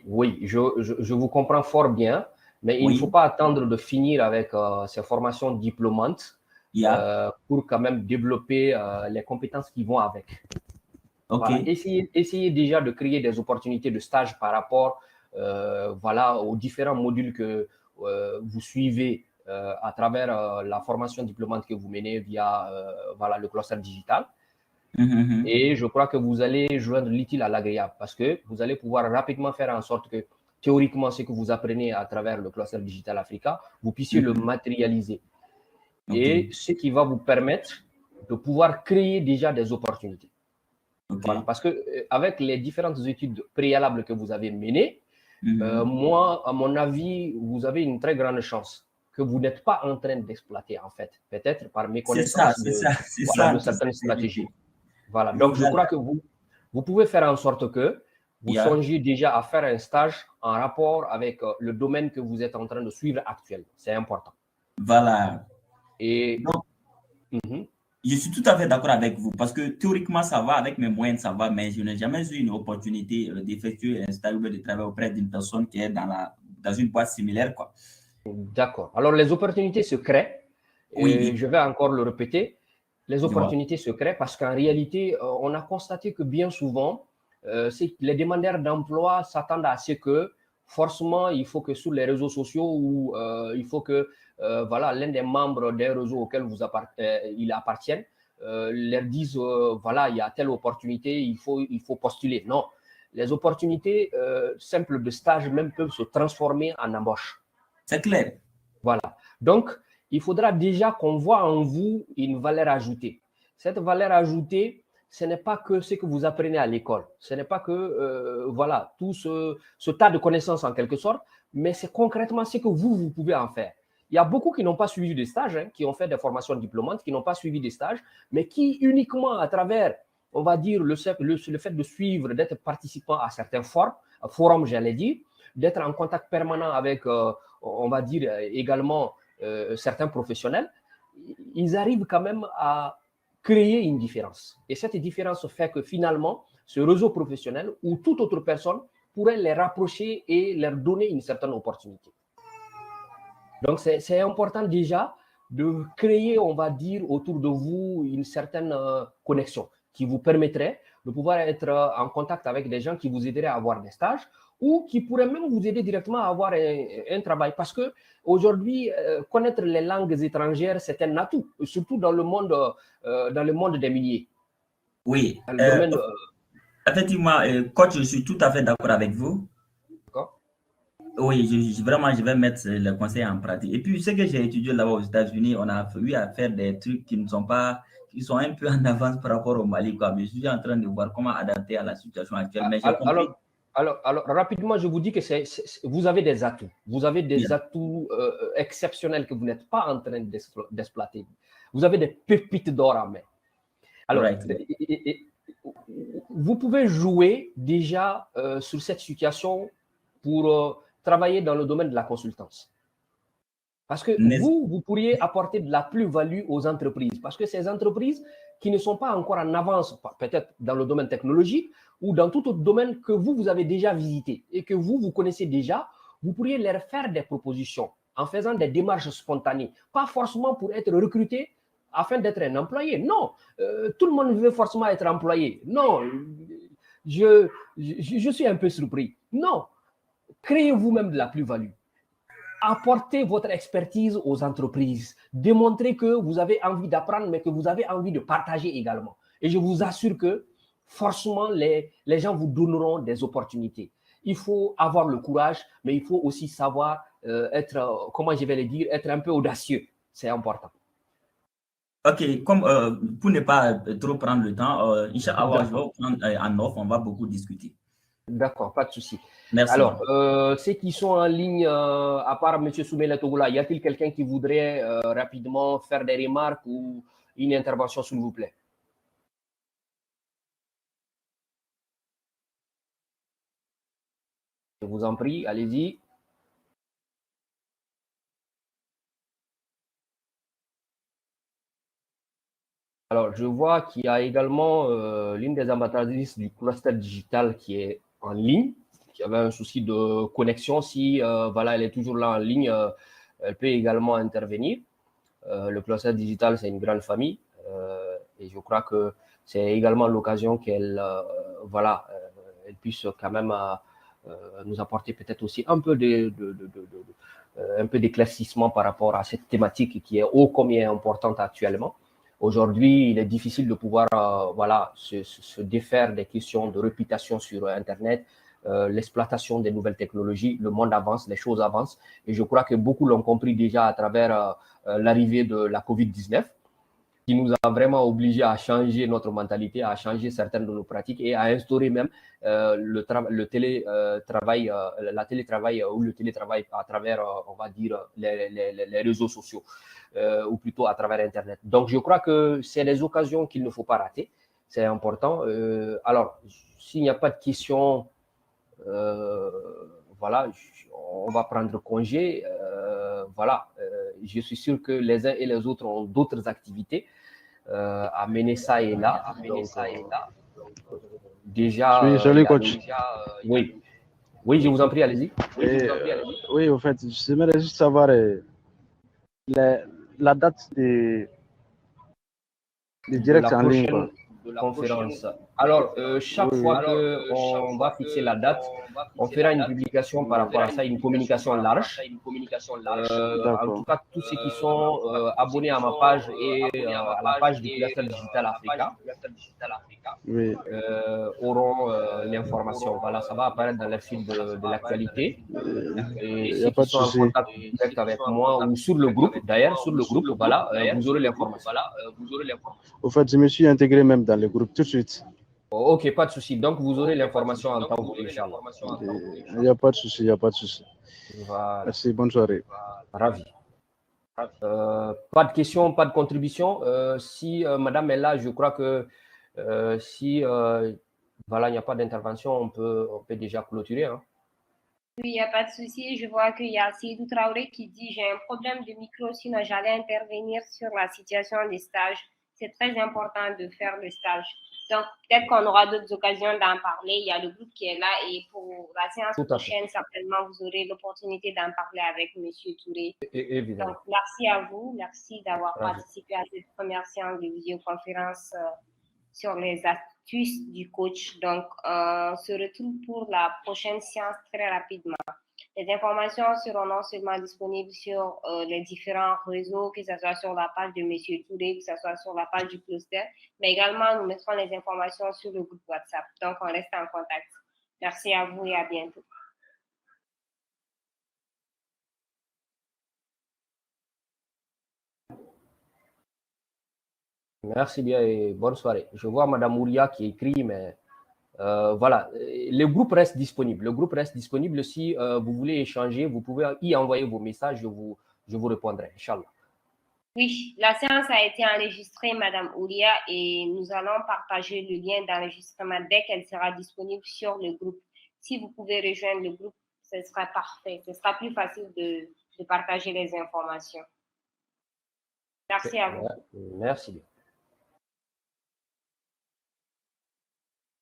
Oui, je vous comprends fort bien, mais il ne faut Oui, pas attendre de finir avec ces formations diplômantes yeah, pour quand même développer les compétences qui vont avec. ok. Voilà, essayez déjà de créer des opportunités de stage par rapport voilà, aux différents modules que vous suivez à travers la formation diplômante que vous menez via voilà, le cluster digital. Mhm. Et je crois que vous allez joindre l'utile à l'agréable parce que vous allez pouvoir rapidement faire en sorte que théoriquement, ce que vous apprenez à travers le cluster digital Africa, vous puissiez le Mhm. matérialiser. Ok, Et ce qui va vous permettre de pouvoir créer déjà des opportunités. ok. Voilà, parce que avec les différentes études préalables que vous avez menées, Mhm. moi, à mon avis, vous avez une très grande chance que vous n'êtes pas en train d'exploiter, en fait, peut-être par méconnaissance C'est de, ça, c'est voilà, ça, de tout ça, certaines c'est stratégies. Voilà, donc je voilà. crois que vous pouvez faire en sorte que vous Yeah. songiez déjà à faire un stage en rapport avec le domaine que vous êtes en train de suivre actuellement. C'est important. Voilà. Et Donc, mhm, je suis tout à fait d'accord avec vous parce que théoriquement, ça va, avec mes moyens, ça va, mais je n'ai jamais eu une opportunité d'effectuer un stage ou de travailler auprès d'une personne qui est dans une boîte similaire, quoi. d'accord. Alors, les opportunités se créent. Et Oui, je vais encore le répéter. Les je vois. opportunités se créent parce qu'en réalité, on a constaté que bien souvent, les demandeurs d'emploi s'attendent à ce que forcément, il faut que sur les réseaux sociaux ou il faut que voilà, l'un des membres des réseaux auxquels il appartienne leur dise voilà, il y a telle opportunité, il faut postuler. Non, les opportunités simples de stage même peuvent se transformer en embauche. C'est clair. Voilà. Donc, il faudra déjà qu'on voit en vous une valeur ajoutée. Cette valeur ajoutée, ce n'est pas que ce que vous apprenez à l'école. Ce n'est pas que, voilà, tout ce tas de connaissances en quelque sorte, mais c'est concrètement ce que vous pouvez en faire. Il y a beaucoup qui n'ont pas suivi des stages, hein, qui ont fait des formations diplômantes, qui n'ont pas suivi des stages, mais qui uniquement à travers, on va dire, le fait de suivre, d'être participant à certains forums, j'allais dire, d'être en contact permanent avec on va dire également certains professionnels, ils arrivent quand même à créer une différence. Et cette différence fait que finalement, ce réseau professionnel ou toute autre personne pourrait les rapprocher et leur donner une certaine opportunité. Donc, c'est important déjà de créer, on va dire, autour de vous une certaine connexion qui vous permettrait de pouvoir être en contact avec des gens qui vous aideraient à avoir des stages ou qui pourraient même vous aider directement à avoir un travail. Parce que aujourd'hui, connaître les langues étrangères, c'est un atout, surtout dans le monde des milliers. Oui. Dans le domaine, Effectivement, coach, je suis tout à fait d'accord avec vous. Oui, vraiment, je vais mettre le conseil en pratique. Et puis, ce que j'ai étudié là-bas aux États-Unis, on a eu à faire des trucs qui ne sont pas, qui sont un peu en avance par rapport au Mali, quoi. Mais je suis en train de voir comment adapter à la situation actuelle. Mais j'ai compris. alors, rapidement, je vous dis que vous avez des atouts. Vous avez des Bien. atouts exceptionnels que vous n'êtes pas en train d'exploiter. Vous avez des pépites d'or à main. Alors, Right. vous pouvez jouer déjà sur cette situation pour travailler dans le domaine de la consultance. Parce que vous pourriez apporter de la plus-value aux entreprises. Parce que ces entreprises qui ne sont pas encore en avance, peut-être dans le domaine technologique ou dans tout autre domaine que vous avez déjà visité et que vous connaissez déjà, vous pourriez leur faire des propositions en faisant des démarches spontanées. Pas forcément pour être recruté afin d'être un employé. Non, tout le monde veut forcément être employé. Non, je suis un peu surpris. Non, créez vous-même de la plus-value. Apportez votre expertise aux entreprises. Démontrez que vous avez envie d'apprendre, mais que vous avez envie de partager également. Et je vous assure que forcément, les gens vous donneront des opportunités. Il faut avoir le courage, mais il faut aussi savoir être, comment je vais le dire, être un peu audacieux. C'est important. Ok, comme pour ne pas trop prendre le temps, Inch'Allah, je vais vous prendre en off, on va beaucoup discuter. D'accord, pas de souci. Merci. Alors, ceux qui sont en ligne, à part M. Soumela Togola, y a-t-il quelqu'un qui voudrait rapidement faire des remarques ou une intervention, s'il vous plaît? Je vous en prie, allez-y. Alors, je vois qu'il y a également l'une des ambassadrices du cluster digital qui est en ligne, qui avait un souci de connexion. Si voilà, elle est toujours là en ligne, elle peut également intervenir. Le cluster digital, c'est une grande famille et je crois que c'est également l'occasion qu'elle voilà, elle puisse quand même nous apporter peut-être aussi un peu un peu d'éclaircissement par rapport à cette thématique qui est ô combien importante actuellement. Aujourd'hui, il est difficile de pouvoir voilà, se défaire des questions de réputation sur Internet, l'exploitation des nouvelles technologies. Le monde avance, les choses avancent. Et je crois que beaucoup l'ont compris déjà à travers l'arrivée de la COVID-19, qui nous a vraiment obligés à changer notre mentalité, à changer certaines de nos pratiques et à instaurer même le télétravail, la télétravail ou le télétravail à travers, on va dire, les réseaux sociaux ou plutôt à travers Internet. Donc, je crois que c'est des occasions qu'il ne faut pas rater. C'est important. Alors, s'il n'y a pas de questions, voilà, on va prendre congé. Voilà, je suis sûr que les uns et les autres ont d'autres activités à mener ça et là. Donc, déjà, Oui, salut coach. oui, oui, je vous en prie, allez-y. Oui, au fait, j'aimerais juste savoir la date des directs en ligne, quoi. Conférence. Alors, chaque Oui, fois qu'on va fixer la date, on fera une publication par rapport à ça, une communication large. En tout cas, tous ceux qui sont abonnés à ma page et à la page du Cluster Digital Africa oui. auront l'information. Voilà, ça va apparaître dans le fil de l'actualité. Et Il n'y ceux a pas qui de sont en souci. contact direct avec moi ou sur le groupe, d'ailleurs, sur le groupe, voilà, vous aurez l'information. Au fait, je me suis intégré même dans le groupe tout de suite. Ok, pas de souci. Donc, vous aurez l'information en temps voulu, Inch'Allah. Il n'y a pas de souci, il n'y a pas de souci. Voilà, Merci, bonne soirée. ravi. Pas de questions, pas de contribution. Si madame est là, je crois que si voilà, il n'y a pas d'intervention, on peut déjà clôturer. Hein. Oui, il n'y a pas de souci. Je vois qu'il y a Seydou Traoré qui dit j'ai un problème de micro, sinon j'allais intervenir sur la situation des stages. C'est très important de faire le stage. Donc, peut-être qu'on aura d'autres occasions d'en parler. Il y a le groupe qui est là et pour la séance prochaine, certainement, vous aurez l'opportunité d'en parler avec M. Touré. Évidemment. Donc, merci à vous. Merci d'avoir participé à cette première séance de visioconférence sur les astuces du coach. Donc, on se retrouve pour la prochaine séance très rapidement. Les informations seront non seulement disponibles sur les différents réseaux, que ce soit sur la page de M. Touré, que ce soit sur la page du cluster, mais également nous mettrons les informations sur le groupe WhatsApp. Donc, on reste en contact. Merci à vous et à bientôt. Merci bien et bonne soirée. Je vois Madame Ouria qui écrit, mais voilà, le groupe reste disponible. Le groupe reste disponible. Si vous voulez échanger, vous pouvez y envoyer vos messages. Je vous répondrai, Inch'Allah. Oui, la séance a été enregistrée, Madame Ouria, et nous allons partager le lien d'enregistrement dès qu'elle sera disponible sur le groupe. Si vous pouvez rejoindre le groupe, ce sera parfait. Ce sera plus facile de partager les informations. Merci à vous. Merci bien.